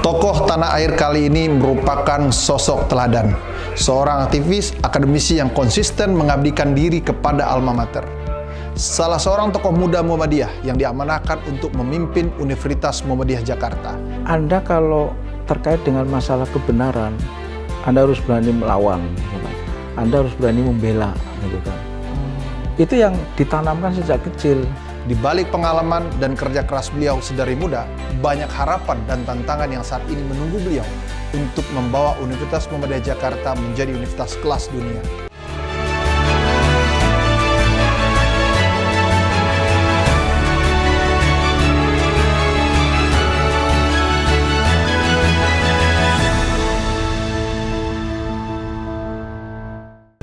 Tokoh tanah air kali ini merupakan sosok teladan. Seorang aktivis, akademisi yang konsisten mengabdikan diri kepada alma mater. Salah seorang tokoh muda Muhammadiyah yang diamanahkan untuk memimpin Universitas Muhammadiyah Jakarta. Anda kalau terkait dengan masalah kebenaran, Anda harus berani melawan, Anda harus berani membela, gitu kan. Itu yang ditanamkan sejak kecil. Di balik pengalaman dan kerja keras beliau sedari muda, banyak harapan dan tantangan yang saat ini menunggu beliau untuk membawa Universitas Muhammadiyah Jakarta menjadi universitas kelas dunia.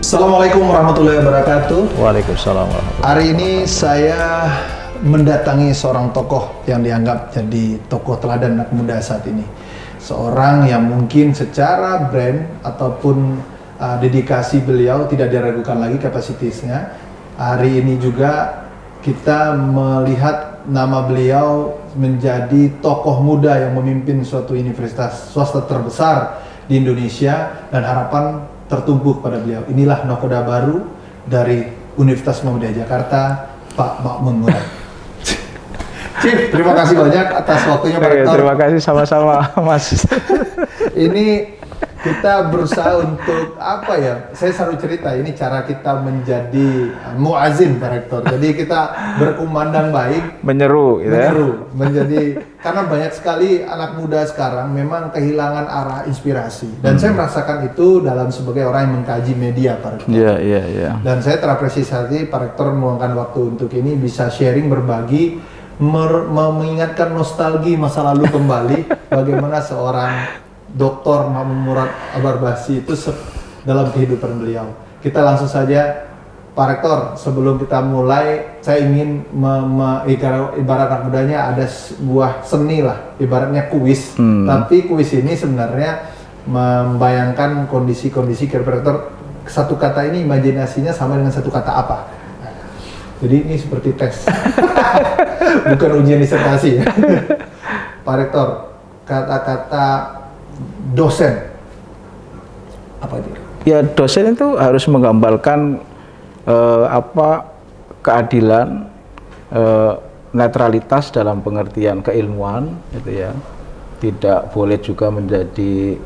Assalamualaikum warahmatullahi wabarakatuh. Waalaikumsalam warahmatullahi wabarakatuh. Hari ini saya mendatangi seorang tokoh yang dianggap jadi tokoh teladan anak muda saat ini. Seorang yang mungkin secara brand ataupun dedikasi beliau tidak diragukan lagi kapasitasnya. Hari ini juga kita melihat nama beliau menjadi tokoh muda yang memimpin suatu universitas swasta terbesar di Indonesia dan harapan tertumpu pada beliau. Inilah nakoda baru dari Universitas Muhammadiyah Jakarta, Pak Ma'mun Murad. Chief, terima kasih banyak atas waktunya Pak Rektor. Terima kasih sama-sama, Mas. Ini kita berusaha untuk apa ya? Saya selalu cerita ini cara kita menjadi muazin Pak Rektor. Jadi kita berkumandang baik, menyeru, gitu ya? Menjadi karena banyak sekali anak muda sekarang memang kehilangan arah inspirasi. Dan saya merasakan itu dalam sebagai orang yang mengkaji media Pak Rektor. Iya. Dan saya terapresiasi Pak Rektor meluangkan waktu untuk ini bisa sharing berbagi, mengingatkan nostalgia masa lalu kembali bagaimana seorang Dr. Ma'mun Murad Abarbasi itu dalam kehidupan beliau. Kita langsung saja Pak Rektor, sebelum kita mulai saya ingin ibarat anak mudanya ada sebuah seni lah, ibaratnya kuis. Tapi kuis ini sebenarnya membayangkan kondisi-kondisi Pak Rektor. Satu kata ini imajinasinya sama dengan satu kata apa? Jadi ini seperti tes, bukan ujian disertasi ya. Pak Rektor, kata-kata dosen apa itu? Ya, dosen itu harus menggambarkan keadilan, netralitas dalam pengertian keilmuan, gitu ya. Tidak boleh juga menjadi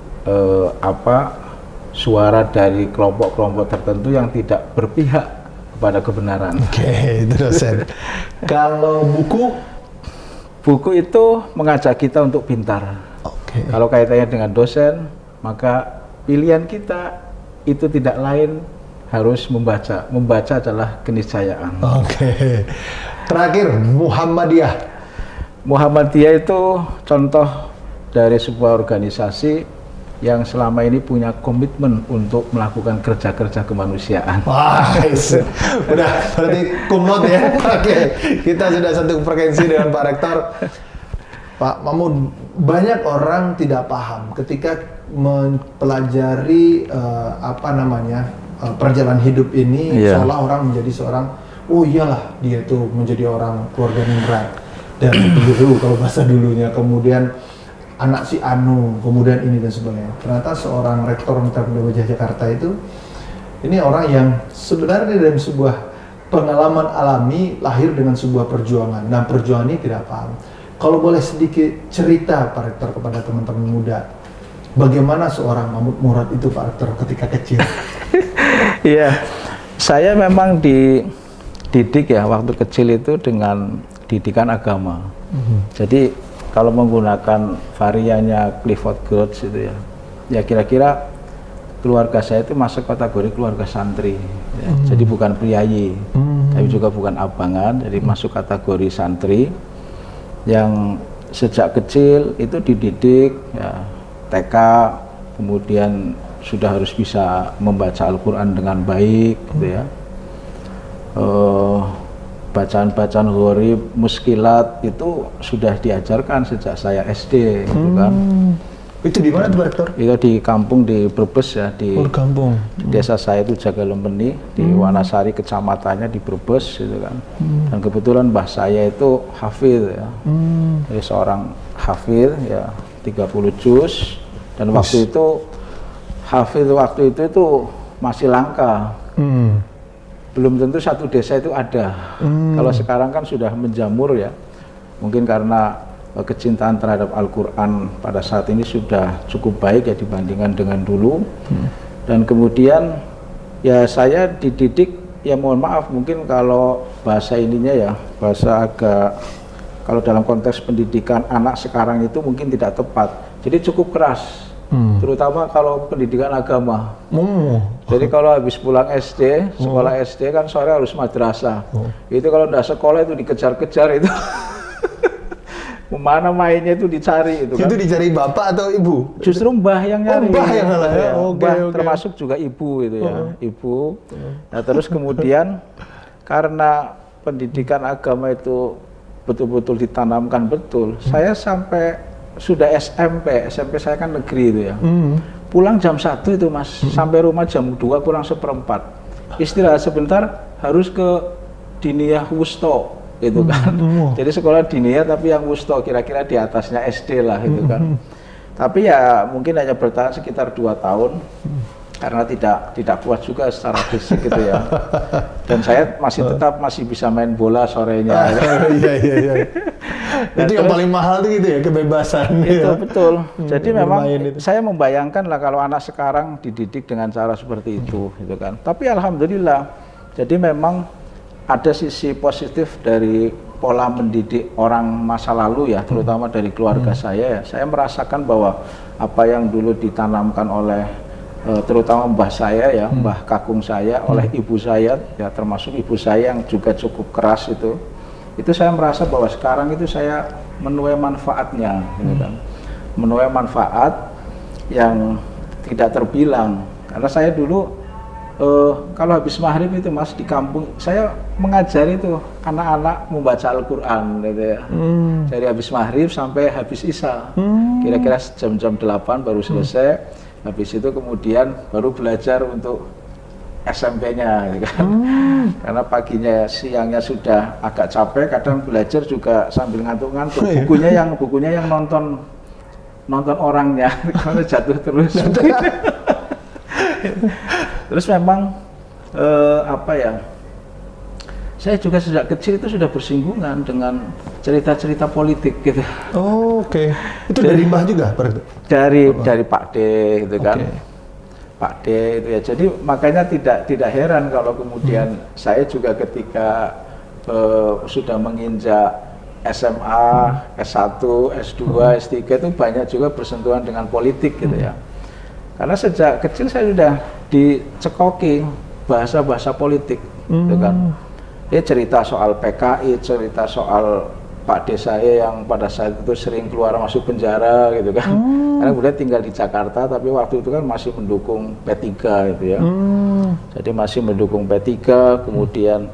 suara dari kelompok-kelompok tertentu yang tidak berpihak kepada kebenaran. Oke, itu dosen. Kalau buku itu mengajak kita untuk pintar. Kalau kaitannya dengan dosen, maka pilihan kita itu tidak lain harus membaca. Membaca adalah keniscayaan. Oke. Terakhir, Muhammadiyah. Muhammadiyah itu contoh dari sebuah organisasi yang selama ini punya komitmen untuk melakukan kerja-kerja kemanusiaan. Wah, udah berarti kumlot ya. Oke, kita sudah satu frekuensi dengan Pak Rektor. Pak Ma'mun, banyak orang tidak paham ketika mempelajari perjalanan hidup ini, seolah orang menjadi seorang, oh iyalah dia itu menjadi orang keluarga ningrat dan dulu kalau bahasa dulunya, kemudian anak si Anu, kemudian ini dan sebagainya. Ternyata seorang rektor Universitas Muhammadiyah Jakarta itu, ini orang yang sebenarnya dalam sebuah pengalaman alami lahir dengan sebuah perjuangan, dan perjuangan ini tidak paham. Kalau boleh sedikit cerita Pak Rektor kepada teman-teman muda, bagaimana seorang Ma'mun Murad itu Pak Rektor ketika kecil? Iya, saya memang dididik ya waktu kecil itu dengan didikan agama. Jadi kalau menggunakan variannya Clifford Geertz itu ya kira-kira keluarga saya itu masuk kategori keluarga santri. Ya. Jadi bukan priayi, tapi juga bukan abangan, jadi masuk kategori santri yang sejak kecil itu dididik ya, TK, kemudian sudah harus bisa membaca Al-Quran dengan baik, gitu ya. Bacaan-bacaan gharib, muskilat itu sudah diajarkan sejak saya SD, gitu kan. Itu di mana tuh Pak Rektor? Itu di kampung di Brebes ya, di kampung. Desa saya itu Jagalempeni, di Wanasari kecamatannya di Brebes gitu kan. Dan kebetulan mbah saya itu hafidz ya. Jadi seorang hafidz ya, 30 juz, dan waktu itu hafidh waktu itu masih langka. Belum tentu satu desa itu ada. Kalau sekarang kan sudah menjamur ya. Mungkin karena kecintaan terhadap Al-Quran pada saat ini sudah cukup baik ya dibandingkan dengan dulu. Dan kemudian ya saya dididik, ya mohon maaf mungkin kalau bahasa ininya ya, bahasa agak, kalau dalam konteks pendidikan anak sekarang itu mungkin tidak tepat. Jadi cukup keras. Terutama kalau pendidikan agama. Jadi kalau habis pulang SD, sekolah SD kan sore harus madrasah. Itu kalau tidak sekolah itu dikejar-kejar itu. Mana mainnya itu dicari itu kan. Itu dicari bapak atau ibu? Justru mbah yang nyari. Mbah yang ngalah ya. Mbah termasuk juga ibu itu ya. Ibu. Nah, terus kemudian karena pendidikan agama itu betul-betul ditanamkan betul. Saya sampai sudah SMP saya kan negeri itu ya. Pulang jam 1 itu Mas, sampai rumah jam 2 kurang seperempat. Istirahat sebentar harus ke Diniyah Wusto gitu kan. Jadi sekolah Diniyah tapi yang Wusto, kira-kira di atasnya SD lah gitu kan. Tapi ya mungkin hanya bertahan sekitar 2 tahun karena tidak kuat juga secara fisik gitu ya. Dan saya masih bisa main bola sorenya. Iya. Itu yang paling mahal tuh gitu ya, kebebasan. Itu ya. Betul. Jadi memang saya membayangkan lah kalau anak sekarang dididik dengan cara seperti itu gitu kan. Tapi alhamdulillah, jadi memang ada sisi positif dari pola mendidik orang masa lalu ya, terutama dari keluarga saya ya. Saya merasakan bahwa apa yang dulu ditanamkan oleh terutama mbah saya ya, mbah kakung saya, oleh ibu saya ya, termasuk ibu saya yang juga cukup keras itu saya merasa bahwa sekarang itu saya menuai manfaatnya gitu kan. Menuai manfaat yang tidak terbilang, karena saya dulu kalau habis maghrib itu Mas di kampung saya mengajari itu anak-anak membaca Al-Quran gitu ya. Dari habis maghrib sampai habis isya, kira-kira jam-jam 8 baru selesai. Habis itu kemudian baru belajar untuk SMP-nya gitu kan. Karena paginya siangnya sudah agak capek, kadang belajar juga sambil ngantuk-ngantuk. Bukunya yang nonton orangnya karena jatuh terus. Terus memang apa ya, saya juga sejak kecil itu sudah bersinggungan dengan cerita-cerita politik gitu. Oke. Itu dari mbah juga? Dari Pak D gitu kan. Pak D itu ya. Jadi makanya tidak heran kalau kemudian saya juga ketika sudah menginjak SMA, S1, S2, S3 itu banyak juga bersentuhan dengan politik gitu ya. Karena sejak kecil saya sudah dicekoki bahasa-bahasa politik gitu kan. Dia cerita soal PKI, cerita soal Pak D saya yang pada saat itu sering keluar masuk penjara gitu kan. Karena kemudian tinggal di Jakarta, tapi waktu itu kan masih mendukung P3 gitu ya. Jadi masih mendukung P3, kemudian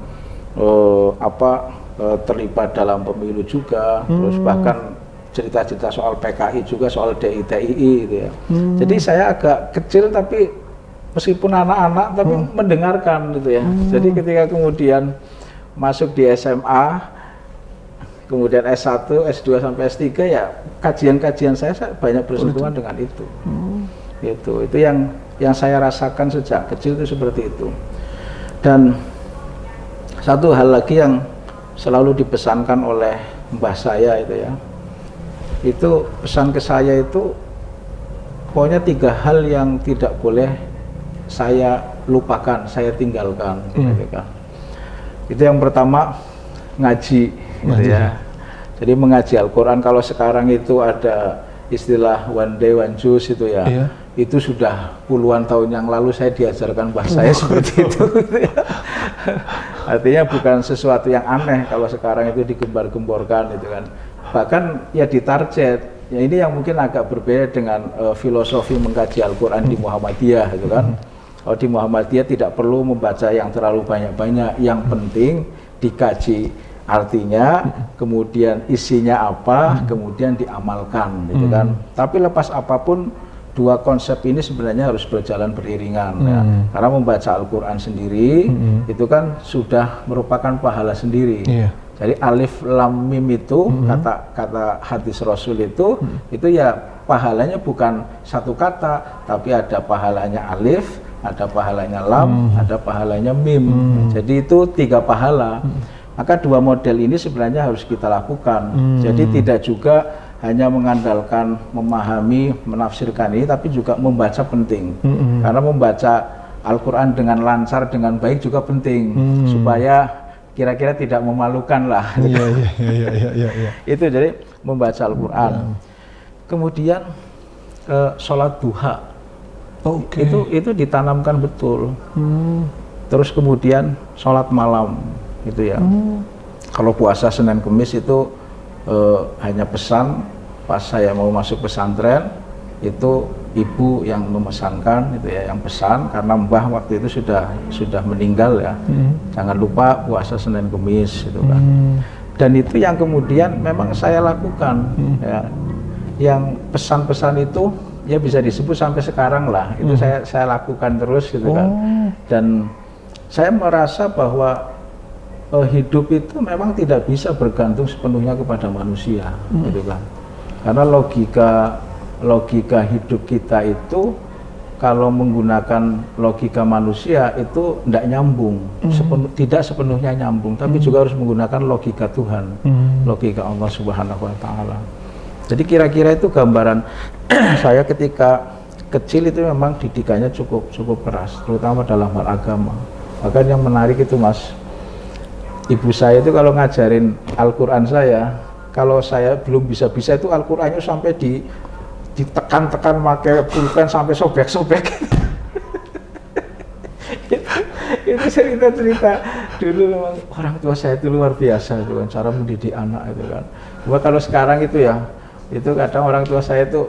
terlibat dalam pemilu juga, terus bahkan cerita-cerita soal PKI juga, soal DI-TII gitu ya. Jadi saya agak kecil tapi meskipun anak-anak tapi mendengarkan gitu ya. Jadi ketika kemudian masuk di SMA, kemudian S1, S2 sampai S3 ya kajian-kajian saya banyak bersentuhan dengan itu. Itu yang saya rasakan sejak kecil itu seperti itu. Dan satu hal lagi yang selalu dipesankan oleh mbah saya itu ya. Itu pesan ke saya itu pokoknya 3 hal yang tidak boleh saya lupakan, saya tinggalkan gitu kan. Itu yang pertama ngaji gitu ya. Jadi mengaji Al-Quran, kalau sekarang itu ada istilah one day one juz itu ya. Itu sudah puluhan tahun yang lalu saya diajarkan mbah saya seperti itu gitu ya. Artinya bukan sesuatu yang aneh kalau sekarang itu digembar-gemborkan gitu kan. Bahkan ya ditarget. Ya ini yang mungkin agak berbeda dengan filosofi mengkaji Al-Quran di Muhammadiyah gitu kan. Kalau di Muhammadiyah tidak perlu membaca yang terlalu banyak-banyak, yang penting dikaji artinya, kemudian isinya apa, kemudian diamalkan gitu kan. Tapi lepas apapun, dua konsep ini sebenarnya harus berjalan beriringan ya. Karena membaca Al-Quran sendiri itu kan sudah merupakan pahala sendiri. Jadi alif lam mim itu kata hadis Rasul itu ya pahalanya bukan satu kata, tapi ada pahalanya alif, ada pahalanya lam, ada pahalanya mim. Jadi itu 3 pahala. Maka 2 model ini sebenarnya harus kita lakukan. Jadi tidak juga hanya mengandalkan memahami, menafsirkan ini, tapi juga membaca penting. Karena membaca Al-Quran dengan lancar, dengan baik juga penting, supaya kira-kira tidak memalukan lah. Iya. Itu jadi membaca Al-Quran. Kemudian sholat duha, itu ditanamkan betul. Terus kemudian sholat malam, gitu ya. Kalau puasa Senin Kemis itu hanya pesan pas saya mau masuk pesantren, itu ibu yang memesankan, itu ya, yang pesan, karena mbah waktu itu sudah meninggal ya. Jangan lupa puasa Senin Kemis, itu kan. Dan itu yang kemudian memang saya lakukan, ya. Yang pesan-pesan itu ya bisa disebut sampai sekarang lah. Itu saya lakukan terus, gitu kan. Dan saya merasa bahwa hidup itu memang tidak bisa bergantung sepenuhnya kepada manusia, gitu kan. Karena logika hidup kita itu kalau menggunakan logika manusia itu tidak nyambung, tidak sepenuhnya nyambung, tapi juga harus menggunakan logika Tuhan, logika Allah Subhanahu Wa Taala. Jadi kira-kira itu gambaran saya ketika kecil itu memang didikannya cukup keras, terutama dalam hal agama. Bahkan yang menarik itu Mas, ibu saya itu kalau ngajarin Al-Quran saya, kalau saya belum bisa-bisa itu Al-Qurannya sampai ditekan-tekan pakai pulpen sampai sobek-sobek. Itu cerita-cerita dulu memang orang tua saya itu luar biasa itu kan, cara mendidik anak itu kan. Cuma kalau sekarang itu ya, itu kadang orang tua saya itu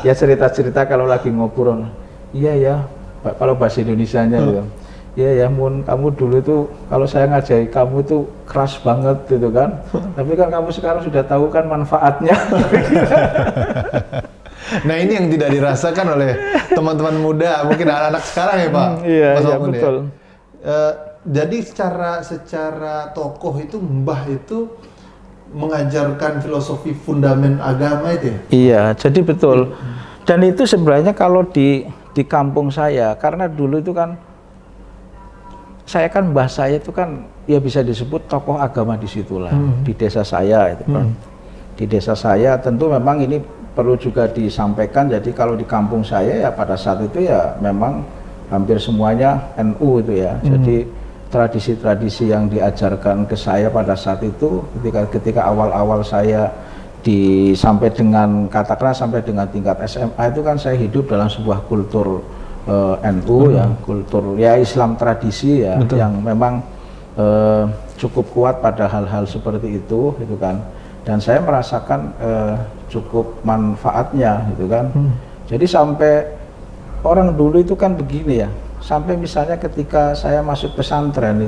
ya cerita-cerita kalau lagi ngobrol, iya ya, kalau bahasa Indonesianya gitu. Iya ya, Mun, kamu dulu itu kalau saya ngajari kamu itu keras banget gitu kan. Tapi kan kamu sekarang sudah tahu kan manfaatnya. Nah ini yang tidak dirasakan oleh teman-teman muda, mungkin anak-anak sekarang ya Pak. Iya, betul. Ya. Jadi secara tokoh itu Mbah itu mengajarkan filosofi fundamen agama itu ya? Iya, jadi betul. Dan itu sebenarnya kalau di kampung saya, karena dulu itu kan saya kan mbah saya itu kan ya bisa disebut tokoh agama di situlah, di desa saya itu kan. Di desa saya tentu memang ini perlu juga disampaikan, jadi kalau di kampung saya ya pada saat itu ya memang hampir semuanya NU itu ya. Jadi tradisi-tradisi yang diajarkan ke saya pada saat itu ketika awal-awal saya sampai dengan katakanlah sampai dengan tingkat SMA itu kan saya hidup dalam sebuah kultur NU ya, kultur ya Islam tradisi ya. Betul. Yang memang cukup kuat pada hal-hal seperti itu gitu kan, dan saya merasakan cukup manfaatnya gitu kan. Jadi sampai orang dulu itu kan begini ya, sampai misalnya ketika saya masuk pesantren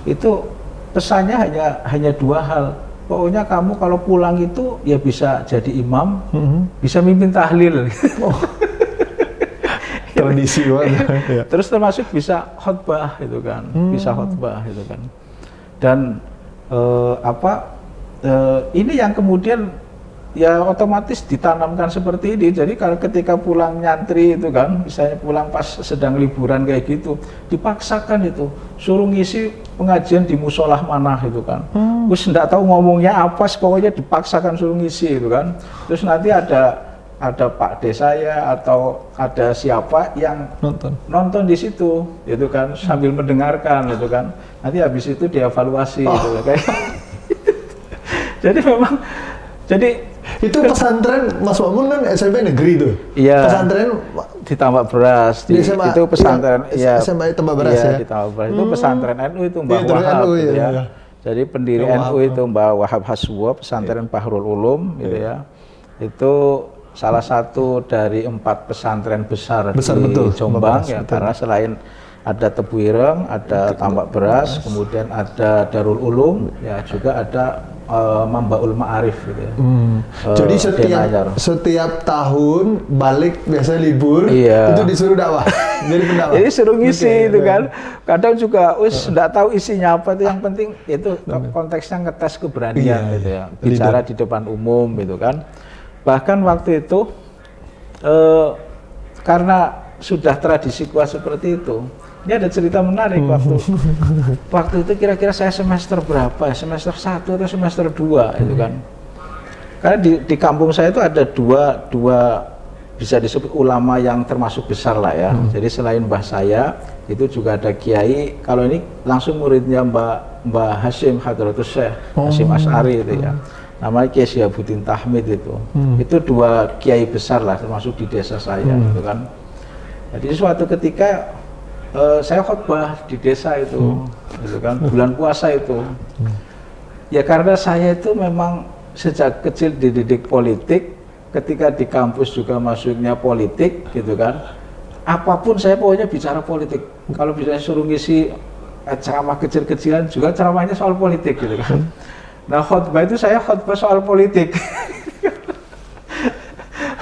itu pesannya hanya 2 hal. Pokoknya kamu kalau pulang itu ya bisa jadi imam, bisa mimpin tahlil. Tradisi banget. Ya. Terus termasuk bisa khutbah itu kan, bisa khutbah itu kan. Dan ini yang kemudian ya otomatis ditanamkan seperti ini. Jadi kalau ketika pulang nyantri itu kan, misalnya pulang pas sedang liburan kayak gitu, dipaksakan itu suruh ngisi pengajian di musolah mana itu kan. Terus nggak tahu ngomongnya apa, pokoknya dipaksakan suruh ngisi itu kan. Terus nanti ada Pak D saya atau ada siapa yang nonton di situ, itu kan sambil mendengarkan, itu kan. Nanti habis itu dievaluasi, gitu kayak. Jadi memang, itu pesantren Mas Mamun kan SMP negeri tuh. Iya. Pesantren di Tambak Beras, SMA, itu pesantren. Iya, SMA Tambak Beras ya. Di Tambak Beras itu pesantren NU itu Mbah Wahab, gitu ya. Iya. Jadi pendiri NU itu Mbah Wahab Hasbuah, pesantren Bahrul Ulum, gitu ya. Itu salah satu dari 4 pesantren besar di betul, Jombang ya, betul. Karena selain ada Tebu Ireng, ada Tambak Beras, kemudian ada Darul Ulum, ya juga ada Mambaul Ma'arif gitu ya. Jadi Denayar. setiap tahun balik biasanya libur, Iya. itu disuruh dakwah, jadi pendakwah. Jadi suruh ngisi Oke, itu oke. kan. Kadang juga nggak tahu isinya apa, itu yang penting itu konteksnya ngetes keberanian Iya, gitu iya. ya. Bicara di depan umum gitu kan. Bahkan waktu itu karena sudah tradisi kuat seperti itu. Ini ada cerita menarik waktu itu kira-kira saya semester berapa ya? Semester 1 atau semester 2 itu kan. Karena di kampung saya itu ada dua bisa disebut ulama yang termasuk besar lah ya. Jadi selain mbah saya itu juga ada kiai. Kalau ini langsung muridnya Mbah Hasyim Hadratus Syekh Hasyim Asy'ari itu ya. Namanya Kiai Syihabuddin Tahmid itu. Itu dua kiai besar lah termasuk di desa saya gitu kan. Jadi suatu ketika saya khotbah di desa itu, gitu kan, bulan puasa itu. Ya karena saya itu memang sejak kecil dididik politik, ketika di kampus juga masuknya politik, gitu kan. Apapun saya pokoknya bicara politik. Kalau bisa suruh ngisi ceramah kecil-kecilan juga ceramahnya soal politik, gitu kan. Nah khotbah itu saya khotbah soal politik.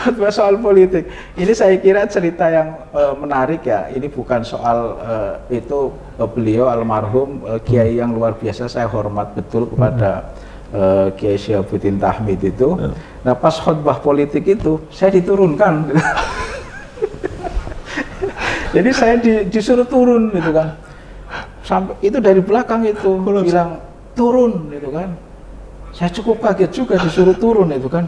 Khotbah soal politik. Ini saya kira cerita yang menarik ya. Ini bukan soal itu beliau almarhum kiai yang luar biasa. Saya hormat betul kepada Kiai Syihabuddin Tahmid itu. Nah pas khotbah politik itu saya diturunkan. Jadi saya disuruh turun gitu kan. Sampai itu dari belakang itu bilang turun gitu kan. Saya cukup kaget juga disuruh turun itu kan.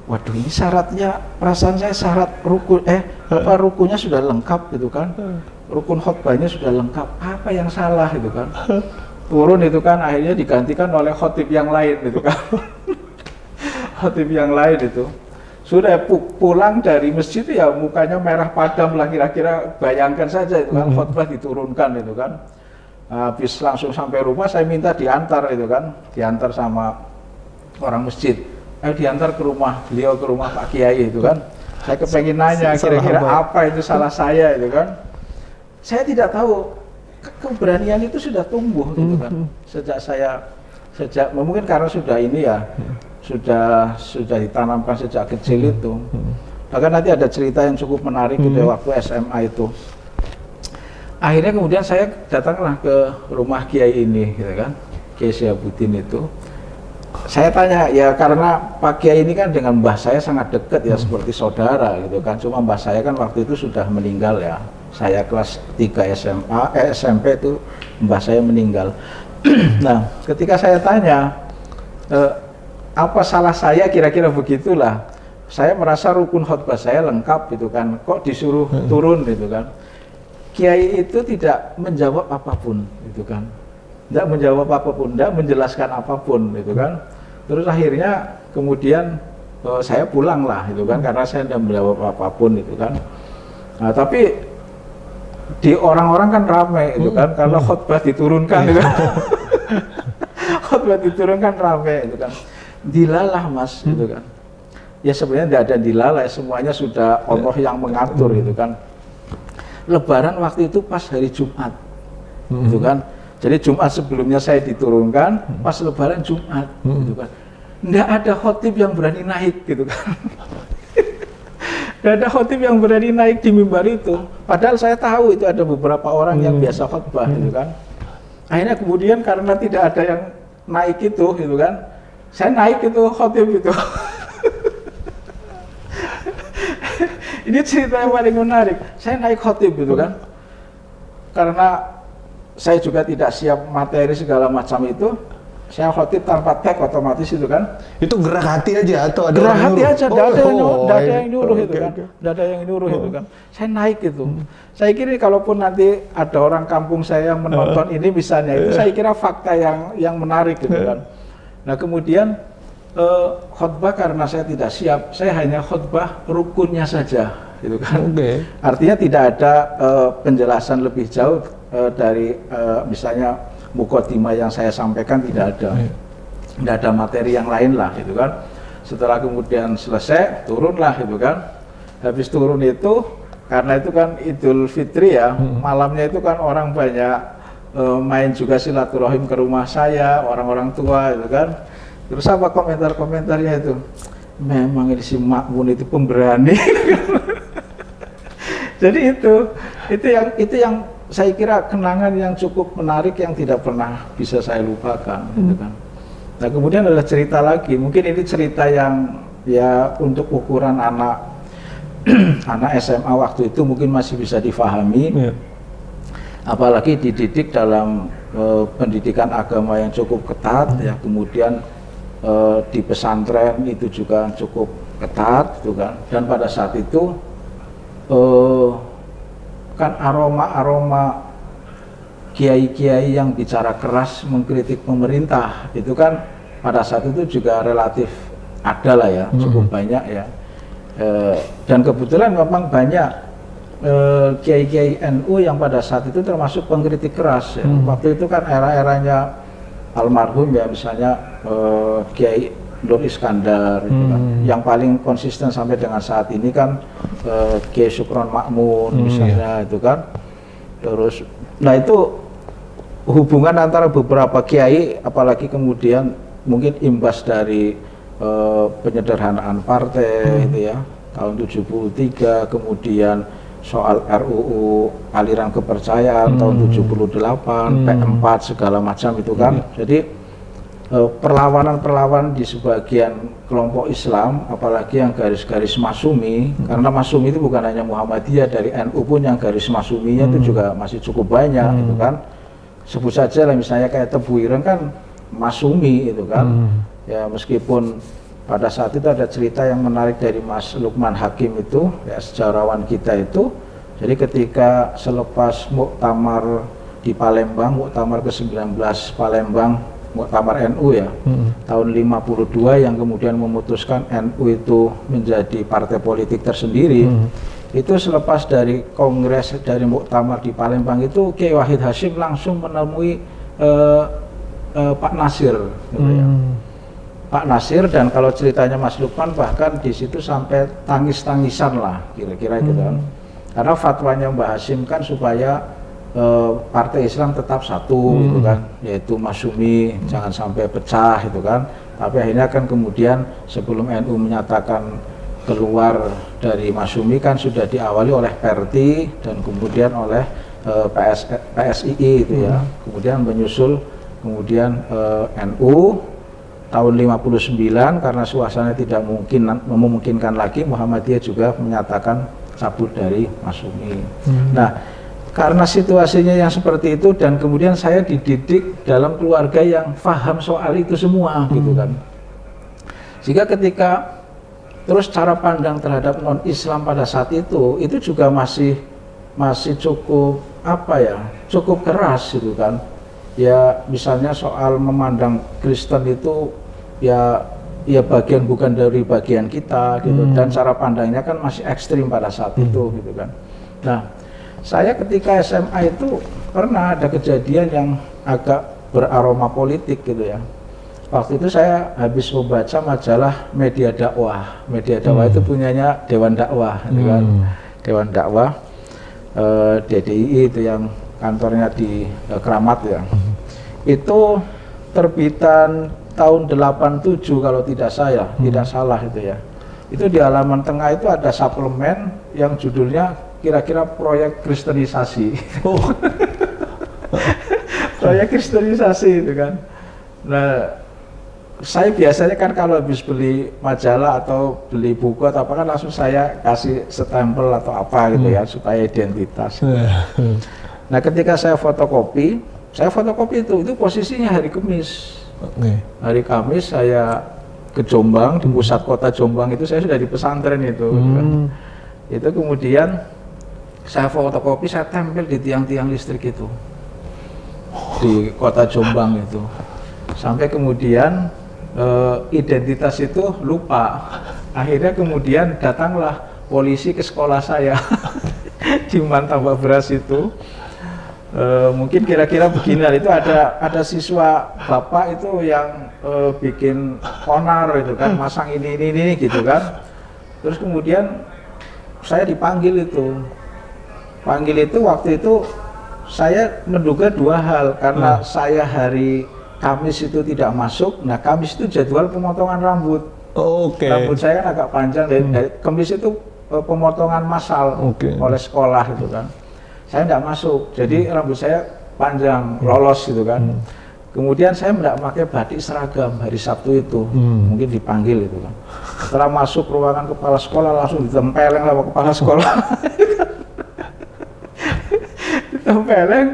Waduh, ini syaratnya, perasaan saya syarat rukun, rukunnya sudah lengkap gitu kan, rukun khotbahnya sudah lengkap, apa yang salah gitu kan, turun itu kan, akhirnya digantikan oleh khotib yang lain gitu kan, khotib yang lain itu, sudah pulang dari masjid ya mukanya merah padam lah kira-kira, bayangkan saja itu kan, khotbah diturunkan itu kan, habis langsung sampai rumah saya minta diantar itu kan, diantar sama orang masjid. Diantar ke rumah beliau, ke rumah Pak Kiai itu kan. Saya kepengen nanya kira-kira apa itu salah saya itu kan. Saya tidak tahu keberanian itu sudah tumbuh gitu kan. Sejak mungkin karena sudah ini ya, sudah ditanamkan sejak kecil itu. Bahkan nanti ada cerita yang cukup menarik gitu waktu SMA itu. Akhirnya kemudian saya datanglah ke rumah Kiai ini gitu kan. Kiai Syihabuddin itu. Saya tanya ya karena Pak Kiai ini kan dengan mbah saya sangat dekat ya seperti saudara gitu kan. Cuma mbah saya kan waktu itu sudah meninggal ya. Saya kelas 3 SMP itu mbah saya meninggal. Nah, ketika saya tanya apa salah saya kira-kira begitulah. Saya merasa rukun khotbah saya lengkap gitu kan. Kok disuruh turun gitu kan. Kiai itu tidak menjawab apapun gitu kan. Tidak menjawab apapun, tidak menjelaskan apapun gitu kan. Terus akhirnya kemudian saya pulang lah gitu kan, karena saya tidak menjawab apapun gitu kan. Nah, tapi di orang-orang kan ramai gitu kan, karena khotbah diturunkan gitu kan. Khotbah diturunkan ramai gitu kan. Dilalah mas gitu kan. Ya sebenarnya tidak ada dilalah, semuanya sudah Allah yang mengatur gitu kan. Lebaran waktu itu pas hari Jumat gitu kan. Jadi Jumat sebelumnya saya diturunkan, pas Lebaran Jumat, gitu kan. Nggak ada khotib yang berani naik, gitu kan. Nggak ada khotib yang berani naik di mimbar itu. Padahal saya tahu itu ada beberapa orang yang biasa khotbah, gitu kan. Akhirnya kemudian karena tidak ada yang naik itu, gitu kan, saya naik itu khotib itu. Ini cerita yang paling menarik. Saya naik khotib, gitu kan. Karena saya juga tidak siap materi segala macam itu, saya khotib tanpa tag otomatis itu kan. Itu gerak hati aja atau ada Gerak orang hati nyuruh? aja, tidak ada yang nyuruh itu oke, kan, oke. tidak ada yang nyuruh itu kan. Saya naik itu. Saya kira kalaupun nanti ada orang kampung saya yang menonton ini misalnya itu, saya kira fakta yang menarik gitu kan. Nah kemudian khotbah karena saya tidak siap, saya hanya khotbah rukunnya saja gitu kan. Artinya tidak ada penjelasan lebih jauh dari misalnya muqaddimah yang saya sampaikan, tidak ada materi yang lain lah gitu kan. Setelah kemudian selesai turunlah gitu kan. Habis turun itu karena itu kan Idul Fitri ya, malamnya itu kan orang banyak main juga silaturahim ke rumah saya, orang-orang tua gitu kan. Terus apa komentar-komentarnya itu? Memang ini si Makmun itu pemberani. Jadi itu yang saya kira kenangan yang cukup menarik yang tidak pernah bisa saya lupakan, gitu kan. Nah kemudian ada cerita lagi, mungkin ini cerita yang ya untuk ukuran anak anak SMA waktu itu mungkin masih bisa difahami, apalagi dididik dalam pendidikan agama yang cukup ketat, ya kemudian di pesantren itu juga cukup ketat, gitu kan. Dan pada saat itu kan aroma kiai-kiai yang bicara keras mengkritik pemerintah itu kan pada saat itu juga relatif ada lah ya, cukup banyak ya. Dan kebetulan memang banyak kiai-kiai NU yang pada saat itu termasuk pengkritik keras ya. Waktu itu kan era-eranya almarhum ya, misalnya Kiai Nur Iskandar gitu kan. Yang paling konsisten sampai dengan saat ini kan Kiai Syukron Makmun misalnya itu kan. Terus nah itu hubungan antara beberapa kiai, apalagi kemudian mungkin imbas dari penyederhanaan partai itu ya tahun 73, kemudian soal RUU aliran kepercayaan tahun 78, P4 segala macam itu kan. Jadi perlawanan-perlawanan di sebagian kelompok Islam, apalagi yang garis-garis Masyumi, karena Masyumi itu bukan hanya Muhammadiyah, dari NU pun yang garis Masyuminya itu juga masih cukup banyak itu kan. Sebut saja lah misalnya kayak Tebu Ireng kan Masyumi itu kan. Ya meskipun pada saat itu ada cerita yang menarik dari Mas Lukman Hakim itu, ya sejarawan kita itu. Jadi ketika selepas muktamar di Palembang, muktamar ke-19 Palembang, muktamar NU ya, tahun 52 yang kemudian memutuskan NU itu menjadi partai politik tersendiri. Itu selepas dari kongres dari muktamar di Palembang itu, Kiai Wahid Hasyim langsung menemui Pak Nasir gitu ya. Pak Nasir, dan kalau ceritanya Mas Lukman bahkan di situ sampai tangis-tangisan lah kira-kira gitu kan. Karena fatwanya Mbah Hasyim kan supaya partai Islam tetap satu gitu kan, yaitu Masyumi jangan sampai pecah gitu kan. Tapi akhirnya kan kemudian sebelum NU menyatakan keluar dari Masyumi kan sudah diawali oleh Perti dan kemudian oleh PSII itu ya. Kemudian menyusul kemudian NU tahun 59, karena suasana tidak memungkinkan lagi, Muhammadiyah juga menyatakan cabut dari Masyumi. Nah, karena situasinya yang seperti itu dan kemudian saya dididik dalam keluarga yang paham soal itu semua gitu kan. Sehingga ketika terus cara pandang terhadap non-Islam pada saat itu juga masih cukup apa ya, cukup keras gitu kan. Ya misalnya soal memandang Kristen itu ya bagian bukan dari bagian kita gitu, dan cara pandangnya kan masih ekstrim pada saat itu gitu kan. Nah, saya ketika SMA itu pernah ada kejadian yang agak beraroma politik gitu ya. Waktu itu saya habis membaca majalah Media Dakwah. Media Dakwah itu punyanya Dewan Dakwah gitu kan. Dewan Dakwah DDII itu yang kantornya di Kramat ya. Itu terbitan tahun 87 kalau tidak salah itu ya. Itu di halaman tengah itu ada suplemen yang judulnya kira-kira proyek kristenisasi. Proyek kristenisasi itu kan. Nah, saya biasanya kan kalau habis beli majalah atau beli buku atau apa kan langsung saya kasih stempel atau apa gitu ya supaya identitas. Nah, ketika saya fotokopi itu posisinya hari Kamis. Hari Kamis saya ke Jombang, di pusat kota Jombang itu saya sudah di pesantren itu. Kan. Itu kemudian saya fotokopi, saya tempel di tiang-tiang listrik itu di kota Jombang itu. Sampai kemudian identitas itu lupa. Akhirnya kemudian datanglah polisi ke sekolah saya di Tambak Beras itu. Mungkin kira-kira begini, itu ada siswa bapak itu yang bikin onar itu kan, masang ini gitu kan. Terus kemudian saya dipanggil itu. Waktu itu saya menduga dua hal, karena saya hari Kamis itu tidak masuk. Nah, Kamis itu jadwal pemotongan rambut. Oke. Rambut saya kan agak panjang, dari Kamis itu pemotongan massal oleh sekolah gitu kan. Saya tidak masuk, jadi rambut saya panjang, lolos gitu kan. Kemudian saya tidak pakai batik seragam hari Sabtu itu, mungkin dipanggil itu kan. Setelah masuk ruangan kepala sekolah langsung ditempeleng sama kepala sekolah. Ditempeleng,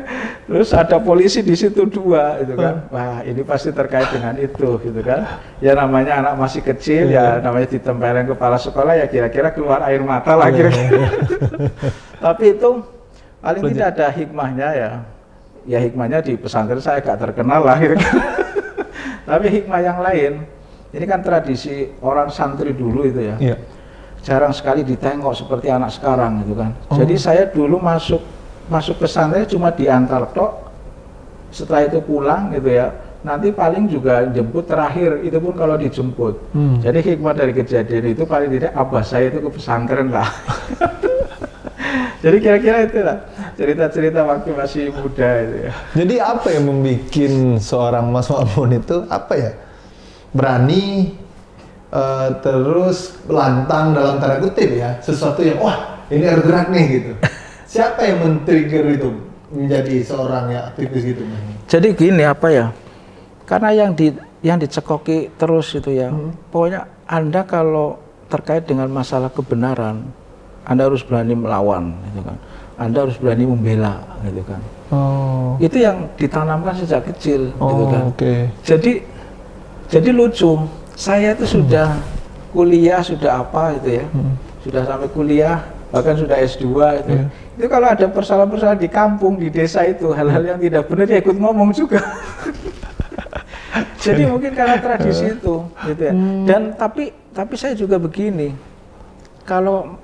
terus ada polisi di situ 2 gitu kan. Wah, ini pasti terkait dengan itu gitu kan. Ya namanya anak masih kecil ya, namanya ditempeleng kepala sekolah ya kira-kira keluar air mata lah kira-kira. Tapi itu paling tidak ada hikmahnya ya. Ya hikmahnya di pesantren saya agak terkenal lah gitu kan. Tapi hikmah yang lain, ini kan tradisi orang santri dulu itu ya. Iya. Jarang sekali ditengok seperti anak sekarang gitu kan. Jadi saya dulu masuk pesantren cuma diantar tok. Setelah itu pulang gitu ya. Nanti paling juga jemput terakhir, itu pun kalau dijemput. Jadi hikmah dari kejadian itu paling tidak abah saya itu ke pesantren lah. Jadi kira-kira itu lah cerita-cerita waktu masih muda itu ya. Jadi apa yang membuat seorang Mas Ma'mun itu apa ya, berani terus lantang dalam tanda kutip ya, sesuatu yang wah ini harus gerak nih gitu. Siapa yang men-trigger itu menjadi seorang yang aktivis gitu? Jadi gini apa ya, karena yang dicekoki terus itu ya, pokoknya Anda kalau terkait dengan masalah kebenaran, Anda harus berani melawan gitu kan. Anda harus berani membela gitu kan. Itu yang ditanamkan sejak kecil gitu kan. Jadi lucu, saya itu sudah kuliah, sudah apa gitu ya. Sudah sampai kuliah, bahkan sudah S2 itu. Itu kalau ada persoalan-persoalan di kampung, di desa itu, hal-hal yang tidak benar ya ikut ngomong juga. Jadi mungkin karena tradisi itu gitu ya. Dan tapi saya juga begini. Kalau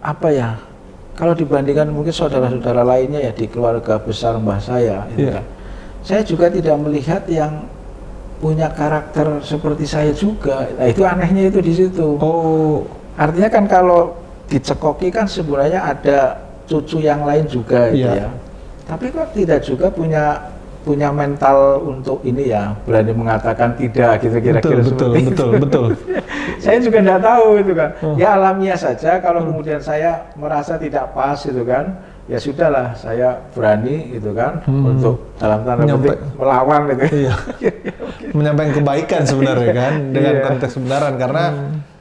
apa ya, kalau dibandingkan mungkin saudara-saudara lainnya ya di keluarga besar mbah saya gitu kan, saya juga tidak melihat yang punya karakter seperti saya juga. Nah itu anehnya itu di situ. Artinya kan kalau dicekoki kan sebenarnya ada cucu yang lain juga gitu ya. Tapi kok tidak juga punya mental untuk ini ya, berani mengatakan tidak gitu kira-kira seperti itu. Betul. Saya juga tidak tahu itu kan. Ya alamiah saja, kalau kemudian saya merasa tidak pas gitu kan, ya sudahlah saya berani gitu kan untuk dalam tanda petik melawan gitu. Iya. Menyampaikan kebaikan sebenarnya kan dengan konteks kebenaran, karena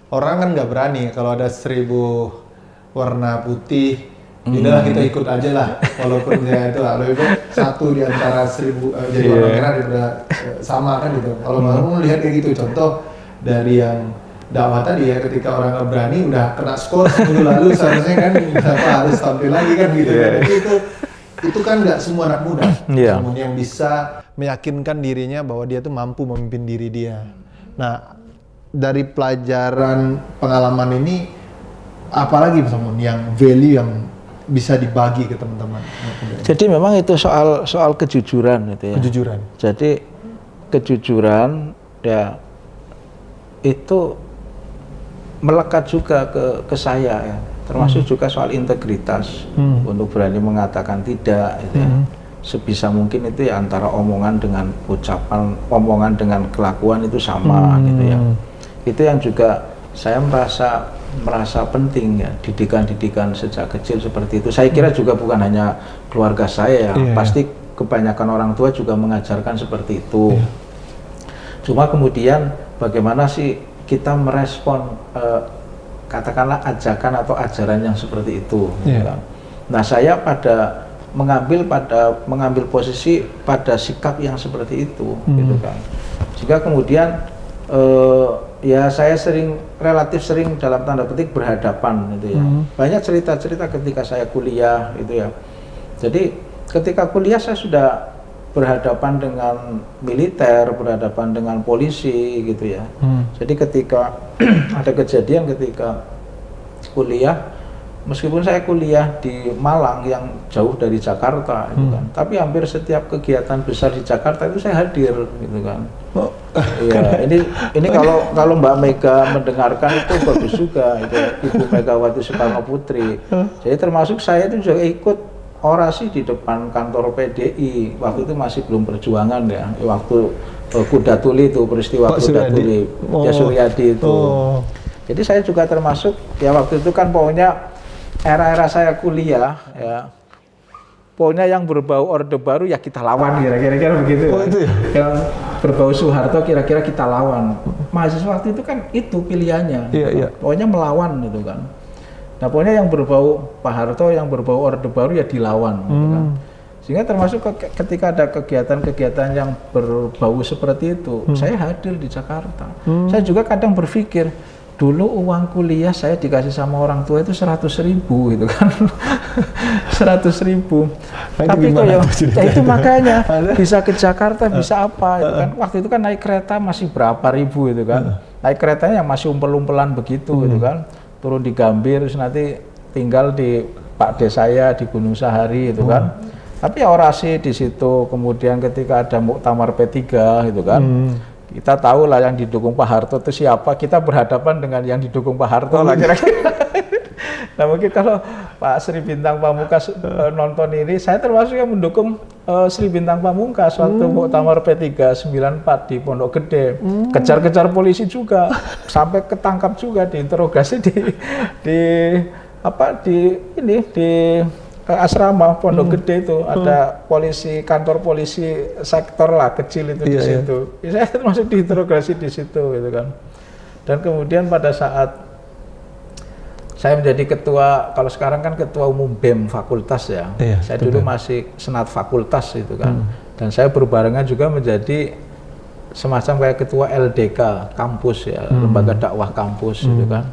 orang kan nggak berani kalau ada 1000 warna putih. Udahlah kita ikut aja lah, walaupun ya itu lebih baik satu di antara 1000 jadi warna merah daripada sama kan gitu. Kalau kamu lihat kayak gitu, contoh dari yang dakwah tadi ya, ketika orang nggak berani udah kena skor minggu lalu seharusnya kan harus tampil lagi kan gitu. Jadi itu kan nggak semua anak muda yang bisa meyakinkan dirinya bahwa dia tuh mampu memimpin diri dia. Nah dari pelajaran pengalaman ini apalagi Mas Ma'mun yang value yang bisa dibagi ke teman-teman? Jadi memang itu soal kejujuran gitu ya. Kejujuran. Jadi kejujuran ya itu melekat juga ke saya ya. Termasuk juga soal integritas untuk berani mengatakan tidak gitu ya. Sebisa mungkin itu ya antara omongan dengan ucapan, omongan dengan kelakuan itu sama gitu ya. Itu yang juga saya merasa penting ya, didikan sejak kecil seperti itu. Saya kira juga bukan hanya keluarga saya ya, pasti kebanyakan orang tua juga mengajarkan seperti itu. Cuma kemudian bagaimana sih kita merespon katakanlah ajakan atau ajaran yang seperti itu. Gitu. Nah saya mengambil posisi pada sikap yang seperti itu, gitu kan. Jika kemudian ya saya relatif sering dalam tanda petik berhadapan gitu ya. Banyak cerita-cerita ketika saya kuliah gitu ya. Jadi ketika kuliah saya sudah berhadapan dengan militer, berhadapan dengan polisi gitu ya. Jadi ketika ada kejadian ketika kuliah, meskipun saya kuliah di Malang yang jauh dari Jakarta gitu kan, tapi hampir setiap kegiatan besar di Jakarta itu saya hadir gitu kan. Iya, ini kalau Mbak Mega mendengarkan itu bagus juga itu Ibu Megawati Soekarno Putri. Jadi termasuk saya itu juga ikut orasi di depan kantor PDI. Waktu itu masih belum Perjuangan ya. Waktu Kuda Tuli itu, peristiwa Pak Kuda Suryadi. Tuli, ya Suryadi itu. Jadi saya juga termasuk ya waktu itu kan pokoknya era-era saya kuliah ya. Pokoknya yang berbau Orde Baru ya kita lawan kira-kira begitu. Oh, itu ya? Yang berbau Soeharto kira-kira kita lawan. Mahasiswa waktu itu kan itu pilihannya. Iya, iya. Pokoknya melawan gitu kan. Nah pokoknya yang berbau Pak Harto, yang berbau Orde Baru ya dilawan gitu kan. Sehingga termasuk ketika ada kegiatan-kegiatan yang berbau seperti itu, saya hadir di Jakarta. Saya juga kadang berpikir, dulu uang kuliah saya dikasih sama orang tua itu 100.000 gitu kan. 100.000. Tapi kok ya itu makanya bisa ke Jakarta bisa apa itu kan. Waktu itu kan naik kereta masih berapa ribu itu kan. Naik keretanya yang masih umpel-umpelan begitu gitu kan. Turun di Gambir terus nanti tinggal di Pak D saya di Gunung Sahari itu kan. Tapi ya orasi di situ, kemudian ketika ada muktamar P3 gitu kan. Kita tahu lah yang didukung Pak Harto itu siapa, kita berhadapan dengan yang didukung Pak Harto lah kira-kira. Nah mungkin kalau Pak Sri Bintang Pamungkas nonton ini, saya termasuk yang mendukung Sri Bintang Pamungkas waktu muktamar P3 94 di Pondok Gede. Kejar-kejar polisi juga, sampai ketangkap juga, diinterogasi di asrama Pondok Gede itu ada polisi, kantor polisi sektor lah kecil itu di situ. Ya, saya termasuk diinterogasi di situ gitu kan. Dan kemudian pada saat saya menjadi ketua, kalau sekarang kan ketua umum BEM fakultas ya. Saya dulu masih senat fakultas itu kan. Dan saya berbarengan juga menjadi semacam kayak ketua LDK kampus ya, lembaga dakwah kampus gitu kan.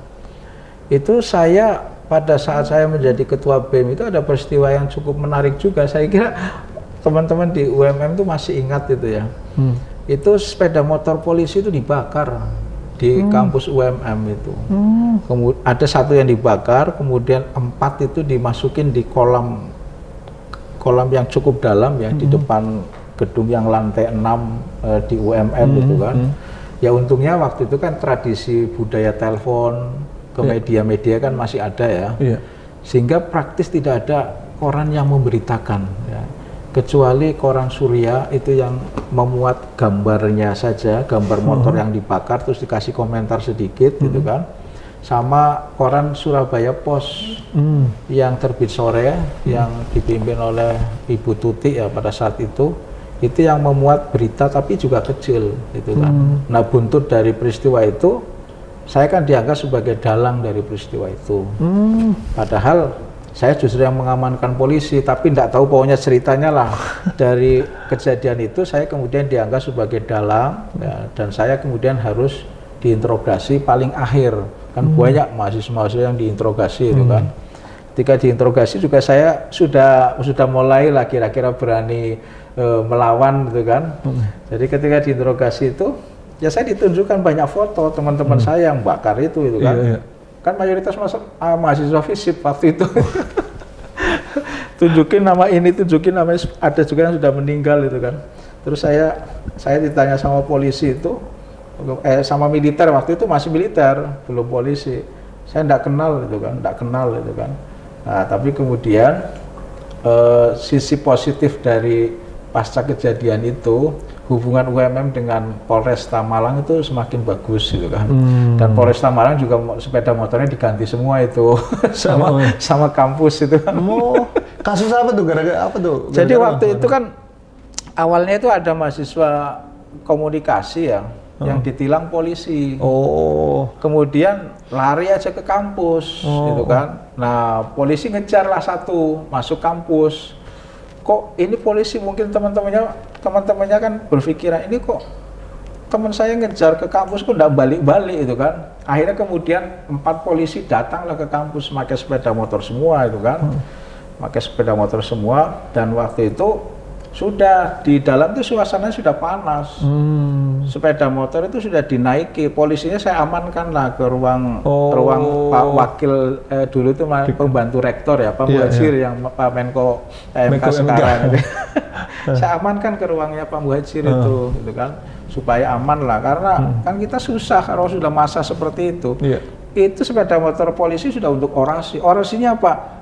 Itu saya pada saat saya menjadi ketua BEM itu ada peristiwa yang cukup menarik juga. Saya kira teman-teman di UMM itu masih ingat itu ya. Itu sepeda motor polisi itu dibakar di kampus UMM itu. Kemudian ada satu yang dibakar, kemudian 4 itu dimasukin di kolam yang cukup dalam ya, di depan gedung yang lantai 6 di UMM itu kan. Ya untungnya waktu itu kan tradisi budaya telepon ke media-media kan masih ada ya, sehingga praktis tidak ada koran yang memberitakan ya. Kecuali koran Surya itu yang memuat gambarnya saja, gambar motor yang dibakar terus dikasih komentar sedikit gitu kan, sama koran Surabaya Post yang terbit sore yang dipimpin oleh Ibu Tuti ya pada saat itu yang memuat berita tapi juga kecil gitu kan. Nah buntut dari peristiwa itu saya kan dianggap sebagai dalang dari peristiwa itu. Padahal saya justru yang mengamankan polisi, tapi tidak tahu pokoknya ceritanya lah. Dari kejadian itu saya kemudian dianggap sebagai dalang, ya, dan saya kemudian harus diinterogasi paling akhir. Kan banyak mahasiswa-mahasiswa yang diinterogasi itu kan. Ketika diinterogasi juga saya sudah mulai lah kira-kira berani melawan gitu kan. Jadi ketika diinterogasi itu, ya saya ditunjukkan banyak foto teman-teman saya yang bakar itu kan. Kan mayoritas mahasiswa FISIP waktu itu. Tunjukin nama ini, tunjukin nama, ada juga yang sudah meninggal itu kan. Terus saya ditanya sama polisi itu, sama militer waktu itu masih militer, belum polisi. Saya tidak kenal itu kan. Nah, tapi kemudian sisi positif dari pasca kejadian itu, hubungan UMM dengan Polresta Malang itu semakin bagus gitu kan. Dan Polresta Malang juga sepeda motornya diganti semua itu sama kampus itu kan. Kasus apa tuh, gara-gara apa tuh? Jadi waktu itu kan awalnya itu ada mahasiswa komunikasi ya yang ditilang polisi. Kemudian lari aja ke kampus gitu kan. Nah, polisi ngejar lah satu masuk kampus. Kok ini polisi, mungkin teman-temannya kan berpikiran, ini kok teman saya ngejar ke kampus kok enggak balik-balik itu kan. Akhirnya kemudian 4 polisi datanglah ke kampus pakai sepeda motor semua itu kan. Pakai sepeda motor semua, dan waktu itu sudah di dalam itu suasananya sudah panas. Sepeda motor itu sudah dinaiki, polisinya saya amankan lah ke ruang Pak Wakil dulu itu pembantu rektor ya, Pak Muhajir yang Pak Menko PMK sekarang. Saya amankan ke ruangnya Pak Muhajir itu gitu kan, supaya aman lah, karena kan kita susah kalau sudah masa seperti itu. Itu sepeda motor polisi sudah untuk orasi. Orasinya apa?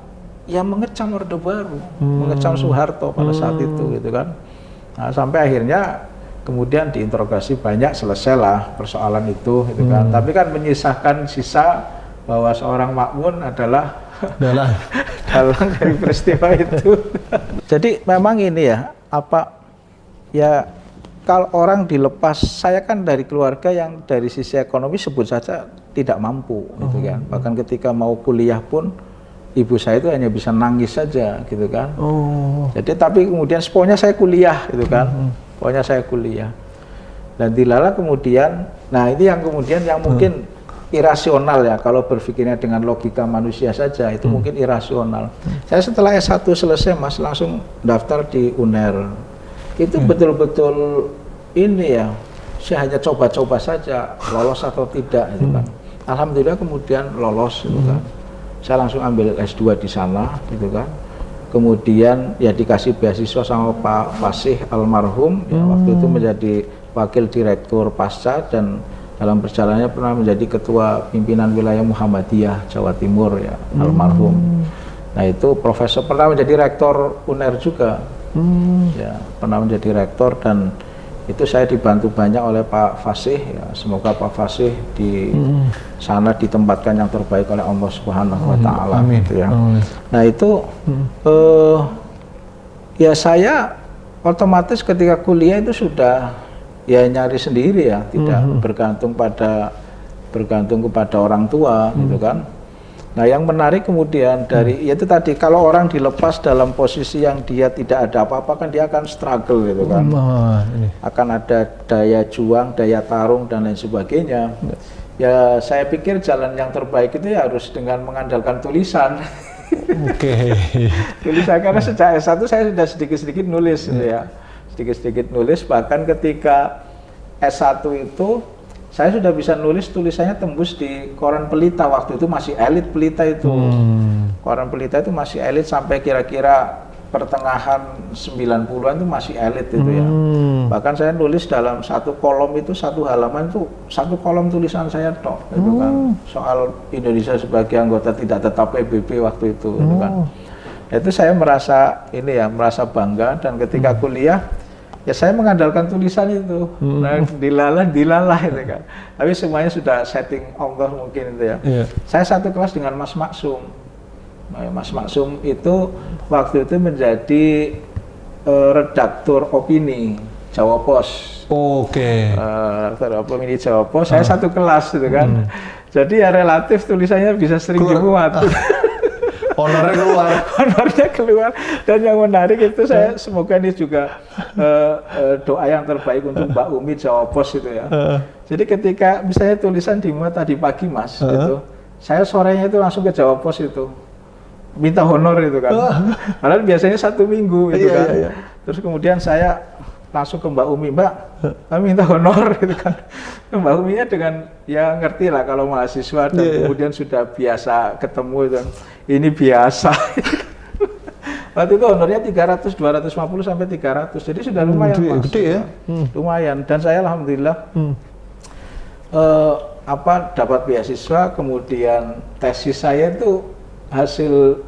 ya mengecam Orde Baru, mengecam Soeharto pada saat itu gitu kan. Nah, sampai akhirnya kemudian diinterogasi banyak, selesailah persoalan itu gitu kan. Tapi kan menyisakan sisa bahwa seorang Ma'mun adalah dalang dari peristiwa itu. Jadi memang ini ya, ya kalau orang dilepas, saya kan dari keluarga yang dari sisi ekonomi sebut saja tidak mampu gitu kan. Bahkan ketika mau kuliah pun ibu saya itu hanya bisa nangis saja gitu kan. Jadi tapi kemudian pokoknya saya kuliah gitu kan. Pokoknya saya kuliah. Dan dilala kemudian, nah ini yang kemudian yang mungkin irasional ya, kalau berpikirnya dengan logika manusia saja itu mungkin irasional. Saya setelah S1 selesai Mas langsung daftar di UNER. Itu betul-betul ini ya, saya hanya coba-coba saja lolos atau tidak gitu kan. Alhamdulillah kemudian lolos gitu kan. Saya langsung ambil S2 di sana gitu kan. Kemudian ya dikasih beasiswa sama Pak Fasih almarhum ya, waktu itu menjadi wakil direktur Pasca dan dalam perjalanannya pernah menjadi ketua pimpinan wilayah Muhammadiyah Jawa Timur ya, almarhum. Nah itu profesor, pernah menjadi rektor UNER juga, ya pernah menjadi rektor, dan itu saya dibantu banyak oleh Pak Fasih ya, semoga Pak Fasih di sana ditempatkan yang terbaik oleh Allah Subhanahu wa Ta'ala gitu ya. Nah itu ya saya otomatis ketika kuliah itu sudah ya nyari sendiri ya, tidak bergantung kepada orang tua gitu kan. Nah yang menarik kemudian dari itu tadi, kalau orang dilepas dalam posisi yang dia tidak ada apa-apa kan dia akan struggle gitu kan. Akan ada daya juang, daya tarung dan lain sebagainya. Ya saya pikir jalan yang terbaik itu ya harus dengan mengandalkan tulisan. Tulisan, karena sejak S1 saya sudah sedikit-sedikit nulis gitu ya. Sedikit-sedikit nulis, bahkan ketika S1 itu saya sudah bisa nulis, tulisannya tembus di koran Pelita, waktu itu masih elit Pelita itu. Koran Pelita itu masih elit sampai kira-kira pertengahan 90-an itu masih elit itu ya. Bahkan saya nulis dalam satu kolom itu, satu halaman itu satu kolom tulisan saya tok gitu kan. Soal Indonesia sebagai anggota tidak tetap PBB waktu itu gitu kan. Itu saya merasa ini ya, merasa bangga, dan ketika kuliah ya saya mengandalkan tulisan itu. Nah, dilalah itu kan. Tapi semuanya sudah setting Allah mungkin itu ya. Saya satu kelas dengan Mas Maksum. Nah, Mas Maksum itu waktu itu menjadi redaktur opini Jawa Pos. Redaktur opini Jawa Pos. Saya satu kelas gitu kan. Jadi ya relatif tulisannya bisa sering dimuat. Honornya keluar. Dan yang menarik itu saya semoga ini juga doa yang terbaik untuk Mbak Umi Jawa Pos itu ya. Jadi ketika misalnya tulisan dimuat tadi pagi Mas gitu, saya sorenya itu langsung ke Jawa Pos itu minta honor itu kan. Padahal biasanya 1 minggu itu kan. Terus kemudian saya langsung ke Mbak Umi, Mbak, kami minta honor gitu kan. Mbak Uminya dengan ya ngerti lah kalau mahasiswa dan kemudian sudah biasa ketemu itu, ini biasa. Waktu itu honornya 300, 250 sampai 300, jadi sudah lumayan gede ya. Lumayan, dan saya alhamdulillah dapat beasiswa, kemudian tesis saya itu hasil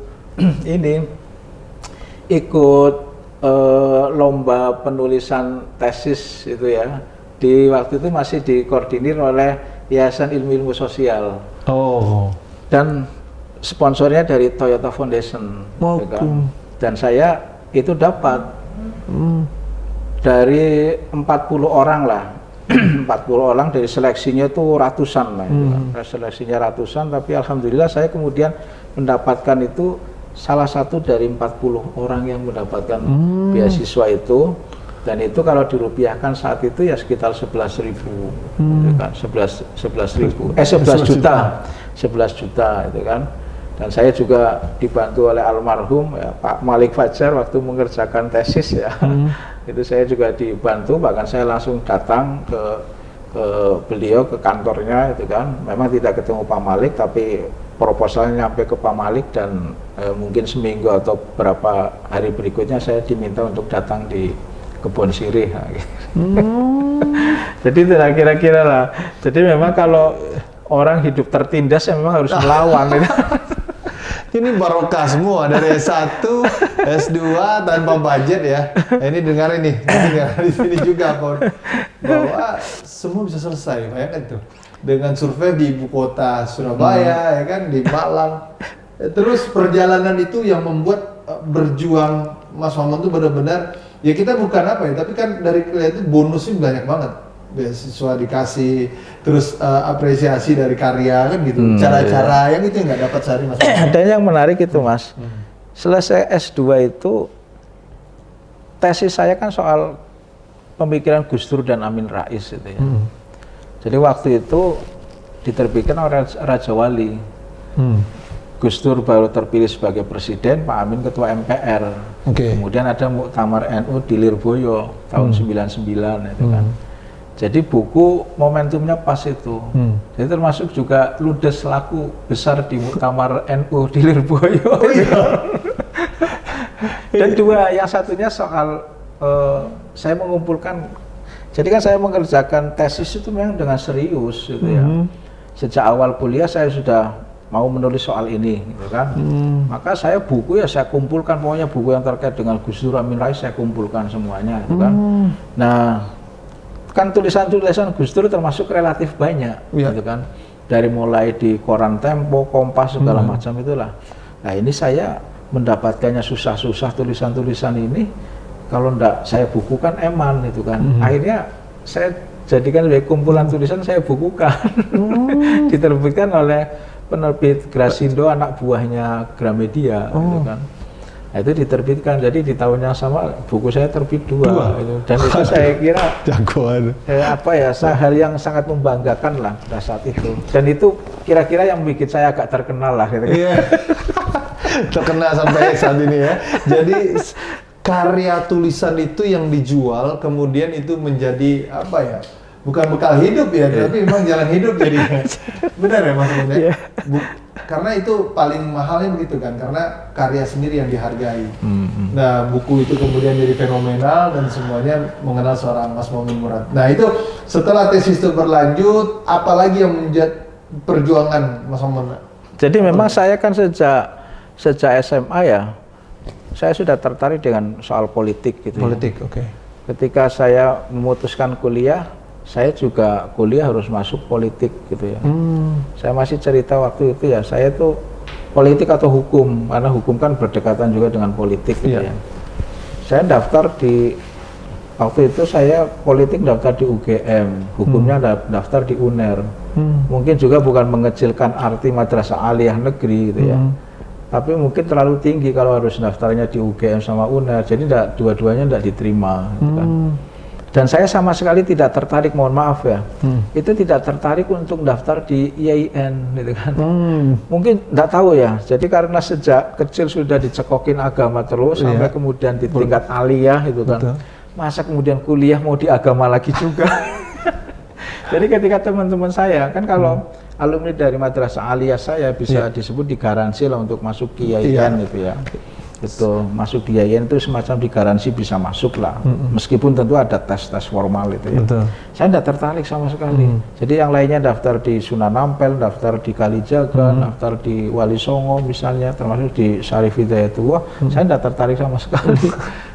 ini ikut lomba penulisan tesis itu ya, di waktu itu masih dikoordinir oleh Yayasan Ilmu Sosial. Dan sponsornya dari Toyota Foundation. Dan saya itu dapat dari 40 orang lah. 40 orang dari seleksinya itu ratusan lah itu kan. Seleksinya ratusan, tapi alhamdulillah saya kemudian mendapatkan itu salah satu dari 40 orang yang mendapatkan beasiswa itu, dan itu kalau dirupiahkan saat itu ya sekitar 11.000, kan? 11 juta itu kan. Dan saya juga dibantu oleh almarhum ya, Pak Malik Fajar waktu mengerjakan tesis ya. Itu saya juga dibantu, bahkan saya langsung datang ke beliau, ke kantornya itu kan. Memang tidak ketemu Pak Malik, tapi proposalnya nyampe ke Pak Malik, dan mungkin seminggu atau beberapa hari berikutnya saya diminta untuk datang di Kebon Sirih. Nah, gitu. Jadi itu kira-kira lah. Jadi memang kalau orang hidup tertindas ya memang harus melawan. Gitu. Ini barokah semua dari S1, S2 tanpa budget ya. Ini dengar ini di sini juga bahwa semua bisa selesai. Bayangkan tuh dengan survei di ibu kota Surabaya ya kan, di Malang. Terus perjalanan itu yang membuat berjuang Mas Maman tuh benar-benar ya, kita bukan apa ya, tapi kan dari kelihatan bonusnya banyak banget. Beasiswa dikasih, terus apresiasi dari karya kan gitu, cara-cara yang itu yang nggak dapat sehari Mas. Dan yang menarik itu Mas, selesai S2 itu tesis saya kan soal pemikiran Gus Dur dan Amin Rais itu ya. Jadi waktu itu diterbitkan oleh Raja Wali. Gus Dur baru terpilih sebagai presiden, Pak Amin ketua MPR. Kemudian ada Muktamar NU di Lirboyo tahun 99 itu kan. Jadi buku momentumnya pas itu. Jadi termasuk juga ludes laku besar di Muktamar NU di Lirboyo. Oh, iya. Dan dua, yang satunya soal saya mengumpulkan. Jadi kan saya mengerjakan tesis itu memang dengan serius gitu ya. Sejak awal kuliah saya sudah mau menulis soal ini gitu kan. Maka saya buku ya saya kumpulkan, pokoknya buku yang terkait dengan Gus Dur, Amin Rais saya kumpulkan semuanya gitu kan. Nah, kan tulisan-tulisan Gus Dur termasuk relatif banyak, gitu kan. Dari mulai di koran Tempo, Kompas segala macam itulah. Nah ini saya mendapatkannya susah-susah tulisan-tulisan ini, kalau ndak saya bukukan eman itu kan. Akhirnya saya jadikan sebagai kumpulan tulisan, saya bukukan, diterbitkan oleh penerbit Grasindo, anak buahnya Gramedia, gitu kan. Nah, itu diterbitkan, jadi di tahun yang sama buku saya terbit dua. Gitu. Dan itu saya kira jagoan. Apa ya, hal yang sangat membanggakan lah pada saat itu. Dan itu kira-kira yang bikin saya agak terkenal lah. Gitu. Iya. Terkenal sampai saat ini ya. Jadi karya tulisan itu yang dijual, kemudian itu menjadi apa ya? Bukan bekal hidup ya, tapi memang jalan hidup jadinya. Benar ya Mas Mun? Karena itu paling mahalnya begitu kan, karena karya sendiri yang dihargai. Nah, buku itu kemudian jadi fenomenal dan semuanya mengenal seorang Mas Momin Murad. Nah, itu setelah tesis itu berlanjut, apalagi yang menjadi perjuangan Mas Momin? Jadi memang saya kan sejak SMA ya, saya sudah tertarik dengan soal politik gitu. Politik, ya. Ketika saya memutuskan kuliah, saya juga kuliah harus masuk politik gitu ya. Saya masih cerita waktu itu ya, saya tuh politik atau hukum, karena hukum kan berdekatan juga dengan politik gitu ya. Saya daftar di, waktu itu saya politik daftar di UGM, hukumnya daftar di UNER. Mungkin juga bukan mengecilkan arti madrasah aliyah negeri gitu ya. Tapi mungkin terlalu tinggi kalau harus daftarnya di UGM sama UNER, jadi dua-duanya tidak diterima gitu kan. Dan saya sama sekali tidak tertarik, mohon maaf ya, itu tidak tertarik untuk daftar di IAIN gitu kan. Mungkin tidak tahu ya, jadi karena sejak kecil sudah dicekokin agama terus, sampai kemudian di tingkat aliyah gitu kan. Masa kemudian kuliah mau di agama lagi juga. Jadi ketika teman-teman saya, kan kalau alumni dari madrasah aliyah saya bisa disebut digaransi lah untuk masuk ke IAIN gitu ya. Itu masuk di IAIN itu semacam digaransi bisa masuk lah, meskipun tentu ada tes-tes formal itu ya. Saya tidak tertarik sama sekali. Jadi yang lainnya daftar di Sunan Ampel, daftar di Kalijaga, daftar di Wali Songo misalnya, termasuk di Syarif Hidayatullah, saya tidak tertarik sama sekali.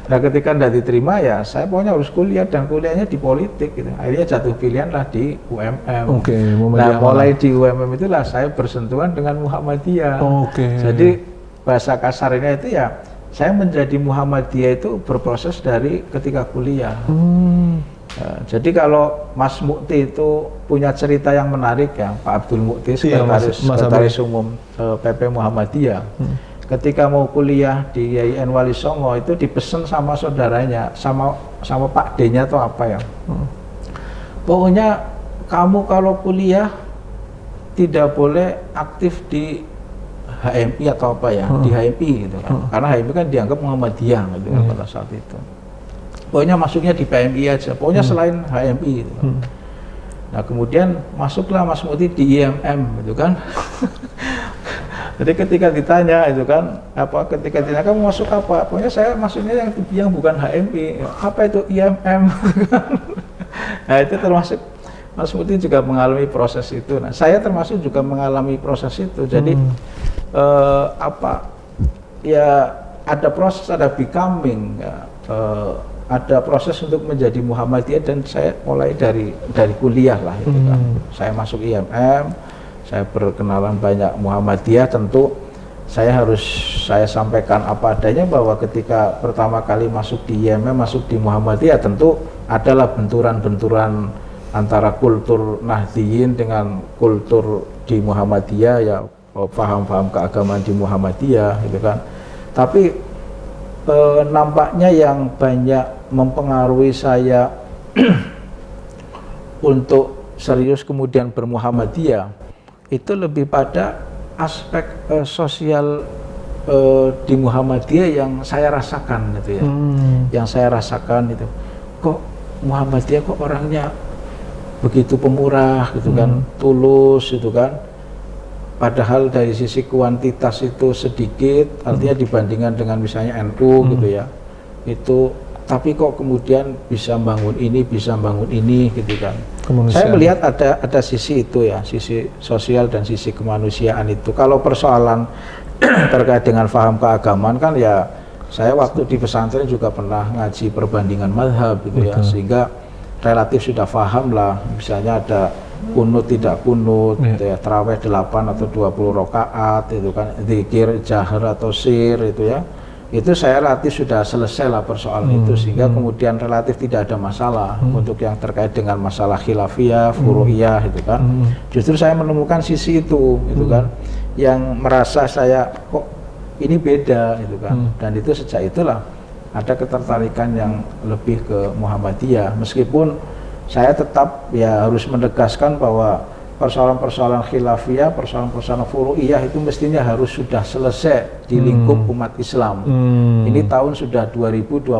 Nah ketika tidak diterima ya, saya pokoknya harus kuliah, dan kuliahnya di politik gitu. Akhirnya jatuh pilihan lah di UMM. Nah mulai di UMM itulah saya bersentuhan dengan Muhammadiyah. Jadi bahasa kasarnya itu ya, saya menjadi Muhammadiyah itu berproses dari ketika kuliah. Jadi kalau Mas Mukti itu punya cerita yang menarik ya, Pak Abdul Mukti, sekretaris umum PP Muhammadiyah. Ketika mau kuliah di IAIN Wali Songo itu dipesan sama saudaranya, sama Pak D-nya atau apa ya. Pokoknya kamu kalau kuliah tidak boleh aktif di HMI atau apa ya, di HMI gitu kan. Karena HMI kan dianggap Muhammadiyah gitu kan pada saat itu. Pokoknya masuknya di PMI aja, pokoknya selain HMI gitu kan. Nah kemudian masuklah Mas Mukti di IMM gitu kan. Jadi ketika ditanya itu kan, ketika ditanya kamu masuk apa? Pokoknya saya masuknya yang bukan HMI. Apa itu IMM? Nah itu termasuk Mas Mukti juga mengalami proses itu. Nah saya termasuk juga mengalami proses itu. Jadi ya ada proses, ada becoming, ya, ada proses untuk menjadi Muhammadiyah, dan saya mulai dari kuliah lah itu kan. Saya masuk IMM, saya berkenalan banyak Muhammadiyah, tentu saya sampaikan apa adanya bahwa ketika pertama kali masuk di IMM, masuk di Muhammadiyah, tentu adalah benturan-benturan antara kultur Nahdliyin dengan kultur di Muhammadiyah, ya paham-paham keagamaan di Muhammadiyah gitu kan. Tapi nampaknya yang banyak mempengaruhi saya untuk serius kemudian bermuhammadiyah itu lebih pada aspek sosial di Muhammadiyah yang saya rasakan gitu ya. Yang saya rasakan itu, kok Muhammadiyah kok orangnya begitu pemurah gitu kan, tulus gitu kan. Padahal dari sisi kuantitas itu sedikit, artinya dibandingkan dengan misalnya NU gitu ya, itu, tapi kok kemudian bisa bangun ini gitu kan. Saya melihat ada sisi itu ya, sisi sosial dan sisi kemanusiaan itu. Kalau persoalan terkait dengan paham keagamaan kan ya, saya waktu di pesantren juga pernah ngaji perbandingan mazhab gitu ya, sehingga relatif sudah paham lah, misalnya ada kunut tidak kunut gitu ya, tarawih 8 atau 20 rakaat itu kan, zikir jahar atau sir itu ya, itu saya relatif sudah selesai lah persoalan itu, sehingga kemudian relatif tidak ada masalah untuk yang terkait dengan masalah khilafiyah, furu'iyah itu kan. Justru saya menemukan sisi itu kan, yang merasa saya kok ini beda itu kan, dan itu sejak itulah ada ketertarikan yang lebih ke Muhammadiyah, meskipun saya tetap ya harus menegaskan bahwa persoalan-persoalan khilafiyah, persoalan-persoalan furu'iyah itu mestinya harus sudah selesai di lingkup umat Islam. Ini tahun sudah 2021.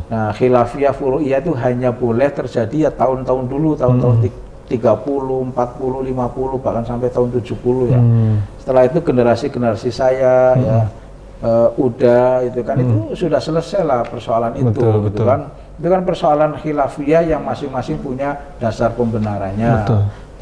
Nah, khilafiyah, furu'iyah itu hanya boleh terjadi ya tahun-tahun dulu, tahun-tahun 30, 40, 50, bahkan sampai tahun 70 ya. Setelah itu generasi-generasi saya ya udah itu kan, itu sudah selesai lah persoalan itu gitu kan. Itu kan persoalan khilafiyah yang masing-masing punya dasar pembenarannya.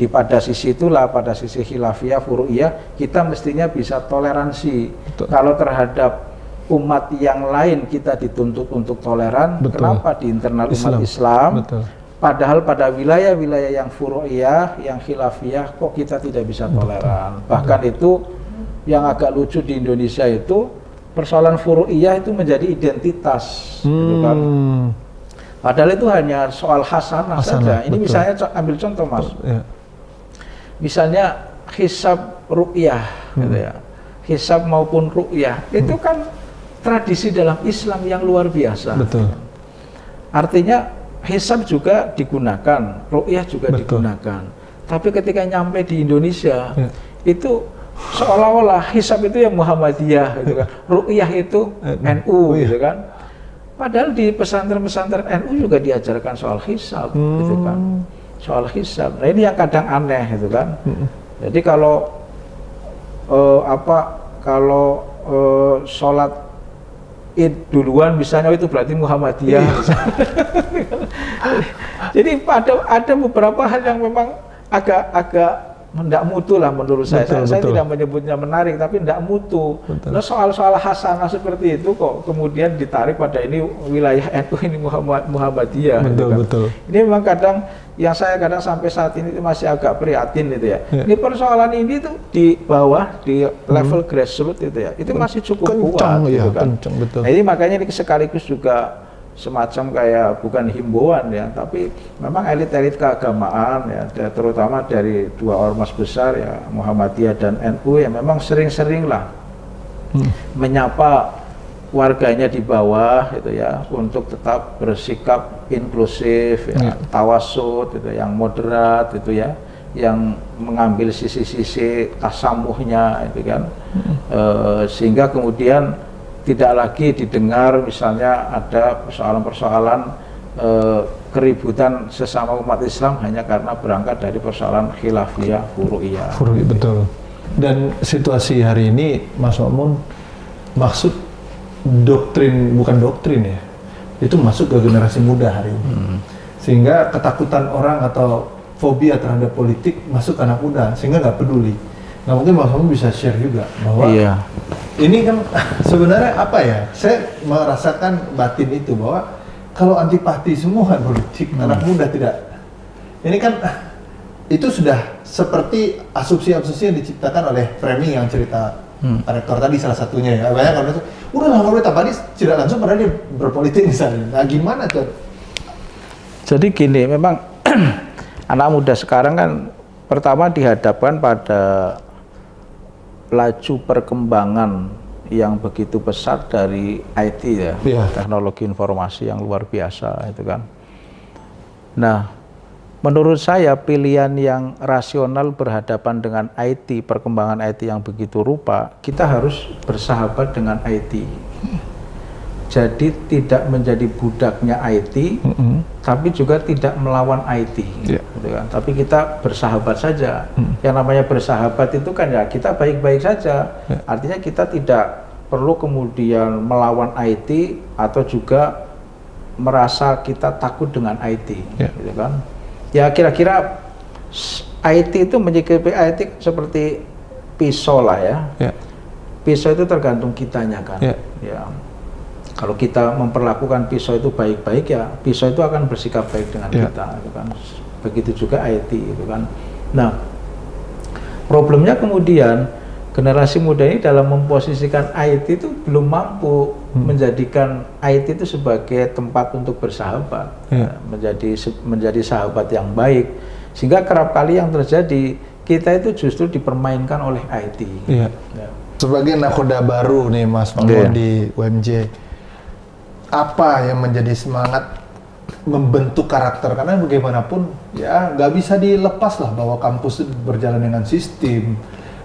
Pada sisi itulah, pada sisi khilafiyah, furu'iyah, kita mestinya bisa toleransi. Kalau terhadap umat yang lain kita dituntut untuk toleran, kenapa di internal umat Islam? Padahal pada wilayah-wilayah yang furu'iyah, yang khilafiyah, kok kita tidak bisa toleran? Bahkan itu yang agak lucu di Indonesia itu, persoalan furu'iyah itu menjadi identitas, gitu kan. Padahal itu hanya soal hasanah saja. Ini misalnya ambil contoh Mas, misalnya hisab ru'yah, gitu ya, hisab maupun ru'yah, itu kan tradisi dalam Islam yang luar biasa. Artinya hisab juga digunakan, ru'yah juga digunakan. Tapi ketika nyampe di Indonesia, itu seolah-olah hisab itu yang Muhammadiyah, gitu kan, ru'yah itu NU, gitu kan. Padahal di pesantren-pesantren NU juga diajarkan soal hisab, gitu kan, soal hisab. Nah ini yang kadang aneh, gitu kan. Jadi kalau sholat Id duluan misalnya, itu berarti Muhammadiyah. Jadi ada beberapa hal yang memang agak tidak mutu lah menurut saya. Saya tidak menyebutnya menarik, tapi tidak mutu. Nah, soal-soal hasanah seperti itu kok kemudian ditarik pada ini wilayah NU, ini Muhammadiyah. Ini memang kadang yang saya kadang sampai saat ini masih agak prihatin itu ya. Ini persoalan ini tuh di bawah, di level grassroots itu ya, itu masih cukup kuat gitu kan. Nah, ini makanya ini sekaligus juga semacam kayak bukan himbauan ya, tapi memang elit-elit keagamaan ya, terutama dari dua ormas besar ya, Muhammadiyah dan NU, yang memang sering-seringlah menyapa warganya di bawah itu ya, untuk tetap bersikap inklusif ya, tawasud itu yang moderat itu ya, yang mengambil sisi-sisi tasamuhnya itu kan, sehingga kemudian tidak lagi didengar misalnya ada persoalan-persoalan keributan sesama umat Islam hanya karena berangkat dari persoalan khilafiyah, furu'iyah. Betul. Dan situasi hari ini, Mas Ma'mun, maksud doktrin, bukan doktrin ya, itu masuk ke generasi muda hari ini. Sehingga ketakutan orang atau fobia terhadap politik masuk anak muda, sehingga nggak peduli. Nah mungkin Mas Mamun bisa share juga bahwa Iya. ini kan sebenarnya apa ya? Saya merasakan batin itu bahwa kalau antipati semua politik anak muda tidak. Ini kan itu sudah seperti asumsi-asumsi yang diciptakan oleh framing yang cerita rektor tadi salah satunya ya. Banyak orang itu udah lah kalau tadi tidak langsung padahal dia berpolitik misalnya. Nah gimana tuh? Jadi gini, memang anak muda sekarang kan pertama dihadapkan pada laju perkembangan yang begitu pesat dari IT ya, teknologi informasi yang luar biasa itu kan. Nah, menurut saya pilihan yang rasional berhadapan dengan IT, perkembangan IT yang begitu rupa, kita harus bersahabat dengan IT. Jadi tidak menjadi budaknya IT, tapi juga tidak melawan IT, gitu kan. Tapi kita bersahabat saja. Yang namanya bersahabat itu kan ya kita baik-baik saja. Artinya kita tidak perlu kemudian melawan IT atau juga merasa kita takut dengan IT, gitu kan. Ya kira-kira IT itu menyikapi IT seperti pisau lah ya. Pisau itu tergantung kitanya kan. Ya. Kalau kita memperlakukan pisau itu baik-baik ya pisau itu akan bersikap baik dengan kita, gitu kan. Begitu juga IT, gitu kan. Nah, problemnya kemudian generasi muda ini dalam memposisikan IT itu belum mampu menjadikan IT itu sebagai tempat untuk bersahabat, menjadi sahabat yang baik, sehingga kerap kali yang terjadi kita itu justru dipermainkan oleh IT. Sebagai nakoda baru nih Mas Mamun di UMJ, apa yang menjadi semangat membentuk karakter? Karena bagaimanapun ya nggak bisa dilepas lah bahwa kampus itu berjalan dengan sistem.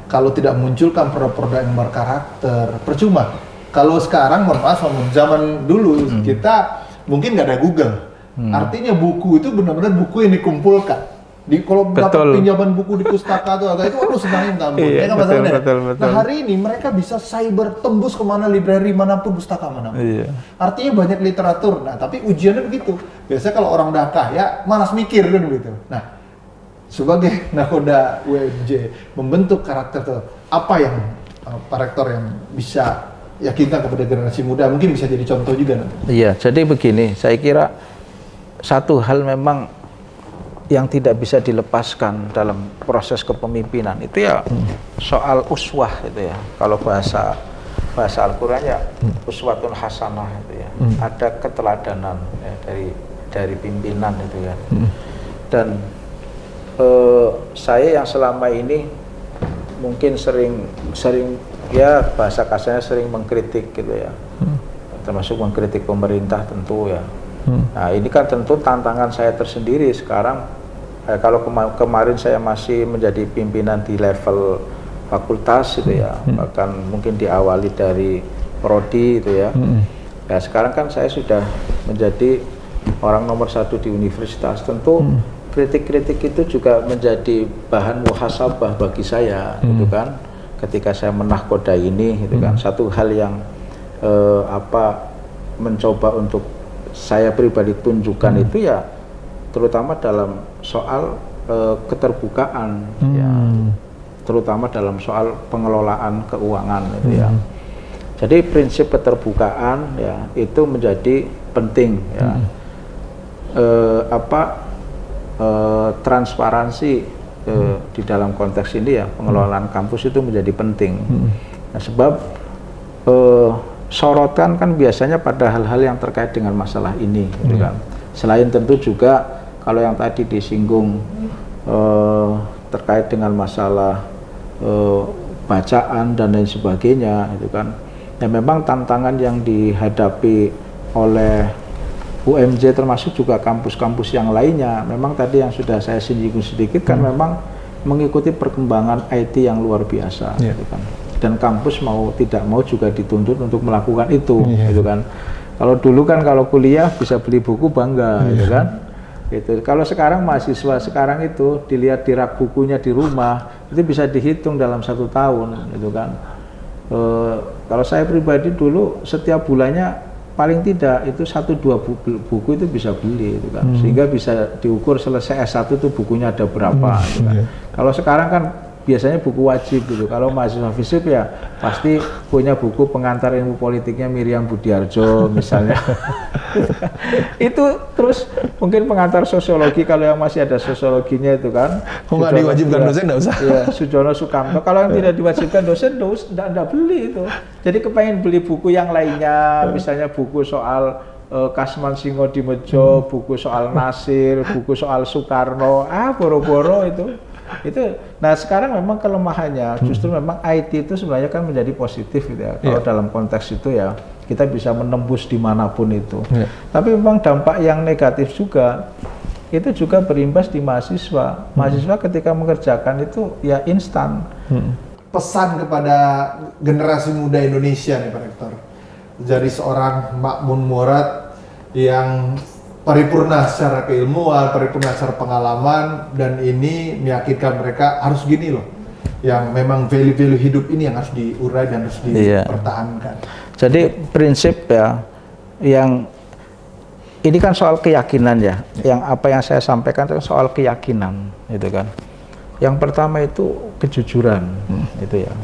Kalau tidak munculkan produk-produk yang berkarakter, percuma. Kalau sekarang, mohon maaf, zaman dulu kita mungkin nggak ada Google. Artinya buku itu benar-benar buku yang dikumpulkan. Kalau dapat pinjaman buku di pustaka itu waduh senangnya kampus. Nah hari ini mereka bisa cyber tembus kemana library manapun, pustaka manapun. Artinya banyak literatur. Nah tapi ujiannya begitu. Biasanya kalau orang udah kaya malas mikir kan begitu. Nah sebagai nakoda UMJ membentuk karakter itu apa yang Pak Rektor yang bisa yakinkan kepada generasi muda, mungkin bisa jadi contoh juga nanti. Iya, jadi begini, saya kira satu hal memang yang tidak bisa dilepaskan dalam proses kepemimpinan itu ya soal uswah itu ya. Kalau bahasa Al-Qur'an ya uswatun hasanah itu ya. Ada keteladanan ya, dari pimpinan itu ya. Dan saya yang selama ini mungkin sering ya bahasa kasarnya sering mengkritik gitu ya. Termasuk mengkritik pemerintah tentu ya. Nah ini kan tentu tantangan saya tersendiri sekarang. Kalau kemarin saya masih menjadi pimpinan di level fakultas gitu ya, bahkan mungkin diawali dari prodi itu ya. Ya sekarang kan saya sudah menjadi orang nomor 1 di universitas. Tentu kritik-kritik itu juga menjadi bahan muhasabah bagi saya, gitu kan. Ketika saya menahkoda ini, gitu kan. Satu hal yang mencoba untuk saya pribadi tunjukkan itu ya terutama dalam soal keterbukaan ya, terutama dalam soal pengelolaan keuangan gitu ya. Jadi prinsip keterbukaan ya itu menjadi penting ya. Transparansi di dalam konteks ini ya pengelolaan kampus itu menjadi penting. Nah, sebab sorotan kan biasanya pada hal-hal yang terkait dengan masalah ini, gitu kan. Selain tentu juga kalau yang tadi disinggung terkait dengan masalah bacaan dan lain sebagainya, itu kan. Ya memang tantangan yang dihadapi oleh UMJ termasuk juga kampus-kampus yang lainnya. Memang tadi yang sudah saya singgung sedikit kan memang mengikuti perkembangan IT yang luar biasa, gitu kan. Dan kampus mau tidak mau juga dituntut untuk melakukan itu, gitu kan. Kalau dulu kan kalau kuliah bisa beli buku bangga, gitu kan. Gitu. Kalau sekarang mahasiswa sekarang itu dilihat di rak bukunya di rumah itu bisa dihitung dalam 1 tahun, gitu kan. Kalau saya pribadi dulu setiap bulannya paling tidak itu 1-2 buku itu bisa beli, gitu kan. Sehingga bisa diukur selesai S1 itu bukunya ada berapa, gitu kan. Kalau sekarang kan biasanya buku wajib gitu. Kalau mahasiswa FISIP ya pasti punya buku pengantar ilmu politiknya Miriam Budiarjo misalnya. Itu terus mungkin pengantar sosiologi kalau yang masih ada sosiologinya itu kan. Nggak diwajibkan dosen nggak usah. Ya, Sujono Sukamto. Kalau yang tidak diwajibkan dosen, nggak beli itu. Jadi kepengen beli buku yang lainnya, misalnya buku soal Kasman Singodimedjo, buku soal Nasir, buku soal Soekarno, boro-boro itu. Nah sekarang memang kelemahannya justru memang IT itu sebenarnya kan menjadi positif gitu ya. Kalau dalam konteks itu ya kita bisa menembus dimanapun itu. Tapi memang dampak yang negatif juga itu juga berimbas di mahasiswa. Mahasiswa ketika mengerjakan itu ya instan. Pesan kepada generasi muda Indonesia nih Pak Rektor, dari seorang Makmun Murad yang paripurna secara keilmuan, paripurna secara pengalaman, dan ini meyakinkan mereka harus gini loh, yang memang value-value hidup ini yang harus diurai dan harus dipertahankan. Jadi prinsip ya, yang ini kan soal keyakinan ya, yang apa yang saya sampaikan itu soal keyakinan, gitu kan. Yang pertama itu kejujuran, itu ya.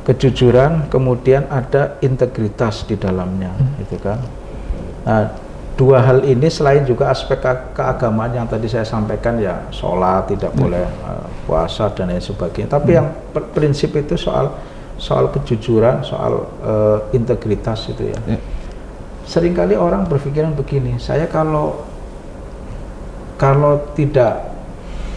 Kejujuran, kemudian ada integritas di dalamnya, gitu kan. Nah, dua hal ini selain juga aspek keagamaan yang tadi saya sampaikan ya, sholat tidak boleh, puasa dan lain sebagainya. Tapi yang prinsip itu soal kejujuran, soal integritas itu ya. Seringkali orang berpikiran begini, saya kalau tidak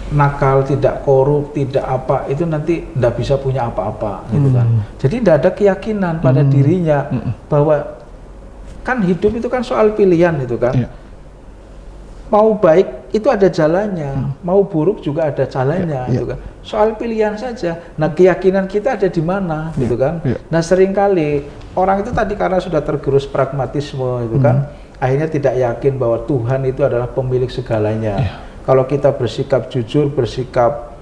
nakal, tidak korup, tidak apa, itu nanti tidak bisa punya apa-apa, gitu kan. Jadi tidak ada keyakinan pada dirinya bahwa kan hidup itu kan soal pilihan itu kan. Mau baik itu ada jalannya, mau buruk juga ada jalannya, gitu kan. Soal pilihan saja. Nah keyakinan kita ada di mana, gitu kan. Nah seringkali orang itu tadi karena sudah tergerus pragmatisme, itu kan, akhirnya tidak yakin bahwa Tuhan itu adalah pemilik segalanya. Kalau kita bersikap jujur, bersikap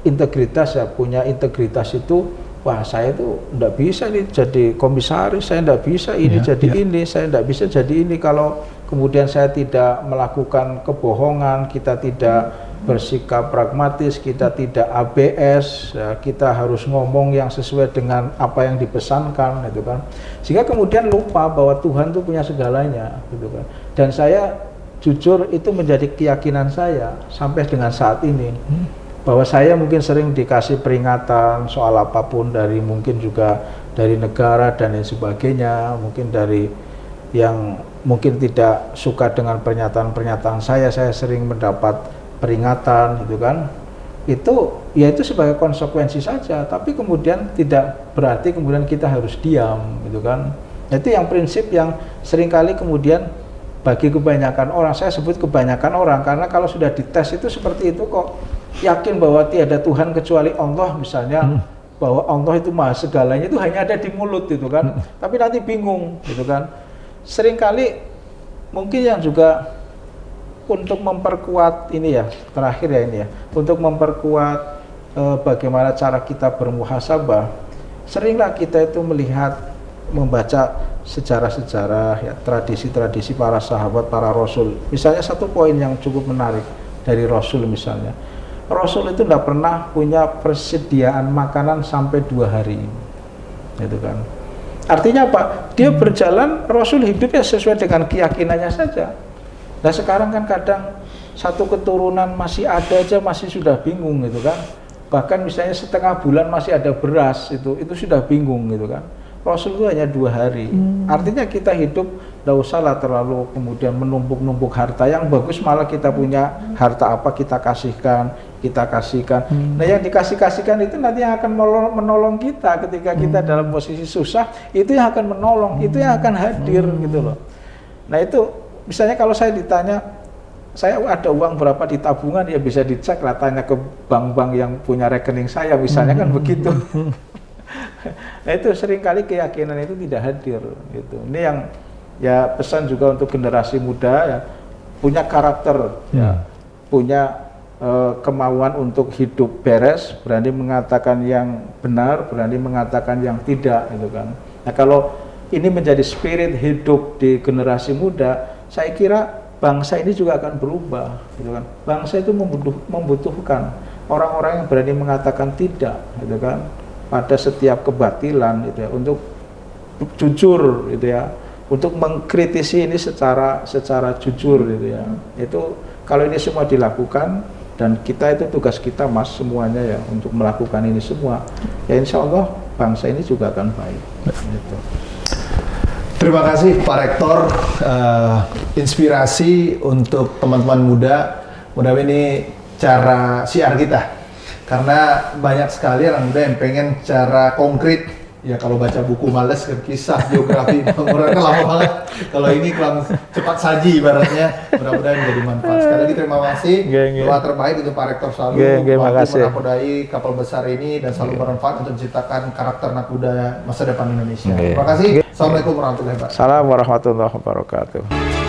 integritas ya, punya integritas itu, wah saya itu enggak bisa nih jadi komisaris, saya enggak bisa ini jadi ini, saya enggak bisa jadi ini kalau kemudian saya tidak melakukan kebohongan, kita tidak bersikap pragmatis, kita tidak ABS, ya, kita harus ngomong yang sesuai dengan apa yang dipesankan, gitu kan. Sehingga kemudian lupa bahwa Tuhan itu punya segalanya, gitu kan. Dan saya jujur itu menjadi keyakinan saya sampai dengan saat ini. Bahwa saya mungkin sering dikasih peringatan soal apapun dari mungkin juga dari negara dan lain sebagainya, mungkin dari yang mungkin tidak suka dengan pernyataan-pernyataan saya sering mendapat peringatan, gitu kan. Itu ya itu sebagai konsekuensi saja, tapi kemudian tidak berarti kemudian kita harus diam, gitu kan. Itu yang prinsip yang seringkali kemudian bagi kebanyakan orang, saya sebut kebanyakan orang, karena kalau sudah dites itu seperti itu kok, yakin bahwa tiada Tuhan kecuali Allah misalnya, bahwa Allah itu maha segalanya, itu hanya ada di mulut, gitu kan. Tapi nanti bingung, gitu kan. Seringkali mungkin yang juga untuk memperkuat ini ya, terakhir ya ini ya, untuk memperkuat bagaimana cara kita bermuhasabah, seringlah kita itu melihat, membaca sejarah-sejarah ya, tradisi-tradisi para sahabat, para rasul. Misalnya satu poin yang cukup menarik dari Rasul misalnya, Rasul itu tidak pernah punya persediaan makanan sampai 2 hari, gitu kan. Artinya apa? Dia berjalan, Rasul hidupnya sesuai dengan keyakinannya saja. Nah sekarang kan kadang satu keturunan masih ada aja masih sudah bingung, gitu kan. Bahkan misalnya setengah bulan masih ada beras, itu sudah bingung, gitu kan. Rasul itu hanya 2 hari. Artinya kita hidup tidak usahlah terlalu kemudian menumpuk-numpuk harta. Yang bagus malah kita punya harta apa kita kasihkan. Nah yang dikasihkan itu nanti yang akan menolong kita ketika kita dalam posisi susah, itu yang akan menolong, itu yang akan hadir, gitu loh. Nah itu misalnya kalau saya ditanya, saya ada uang berapa di tabungan, ya bisa dicek lah, tanya ke bank-bank yang punya rekening saya misalnya, kan begitu. Nah itu seringkali keyakinan itu tidak hadir, gitu. Ini yang ya pesan juga untuk generasi muda ya, punya karakter, ya, punya kemauan untuk hidup beres, berani mengatakan yang benar, berani mengatakan yang tidak, gitu kan. Nah kalau ini menjadi spirit hidup di generasi muda, saya kira bangsa ini juga akan berubah, gitu kan. Bangsa itu membutuhkan orang-orang yang berani mengatakan tidak, gitu kan, pada setiap kebatilan, gitu ya, untuk jujur, gitu ya, untuk mengkritisi ini secara jujur, gitu ya. Itu kalau ini semua dilakukan, dan kita itu tugas kita Mas semuanya ya untuk melakukan ini semua, ya insya Allah bangsa ini juga akan baik. Gitu. Terima kasih Pak Rektor, inspirasi untuk teman-teman muda. Mudah-mudahan ini cara siar kita, karena banyak sekali orang muda yang pengen cara konkret. Ya kalau baca buku males, kisah, geografi, kan lama banget. Kalau ini cepat saji ibaratnya, mudah-mudahan menjadi manfaat. Sekali lagi terima kasih. Doa terbaik untuk Pak Rektor selalu mampu menakodai kapal besar ini dan selalu bermanfaat untuk menciptakan karakter anak muda masa depan Indonesia. Terima kasih. Assalamualaikum warahmatullahi wabarakatuh. Assalamualaikum warahmatullahi wabarakatuh.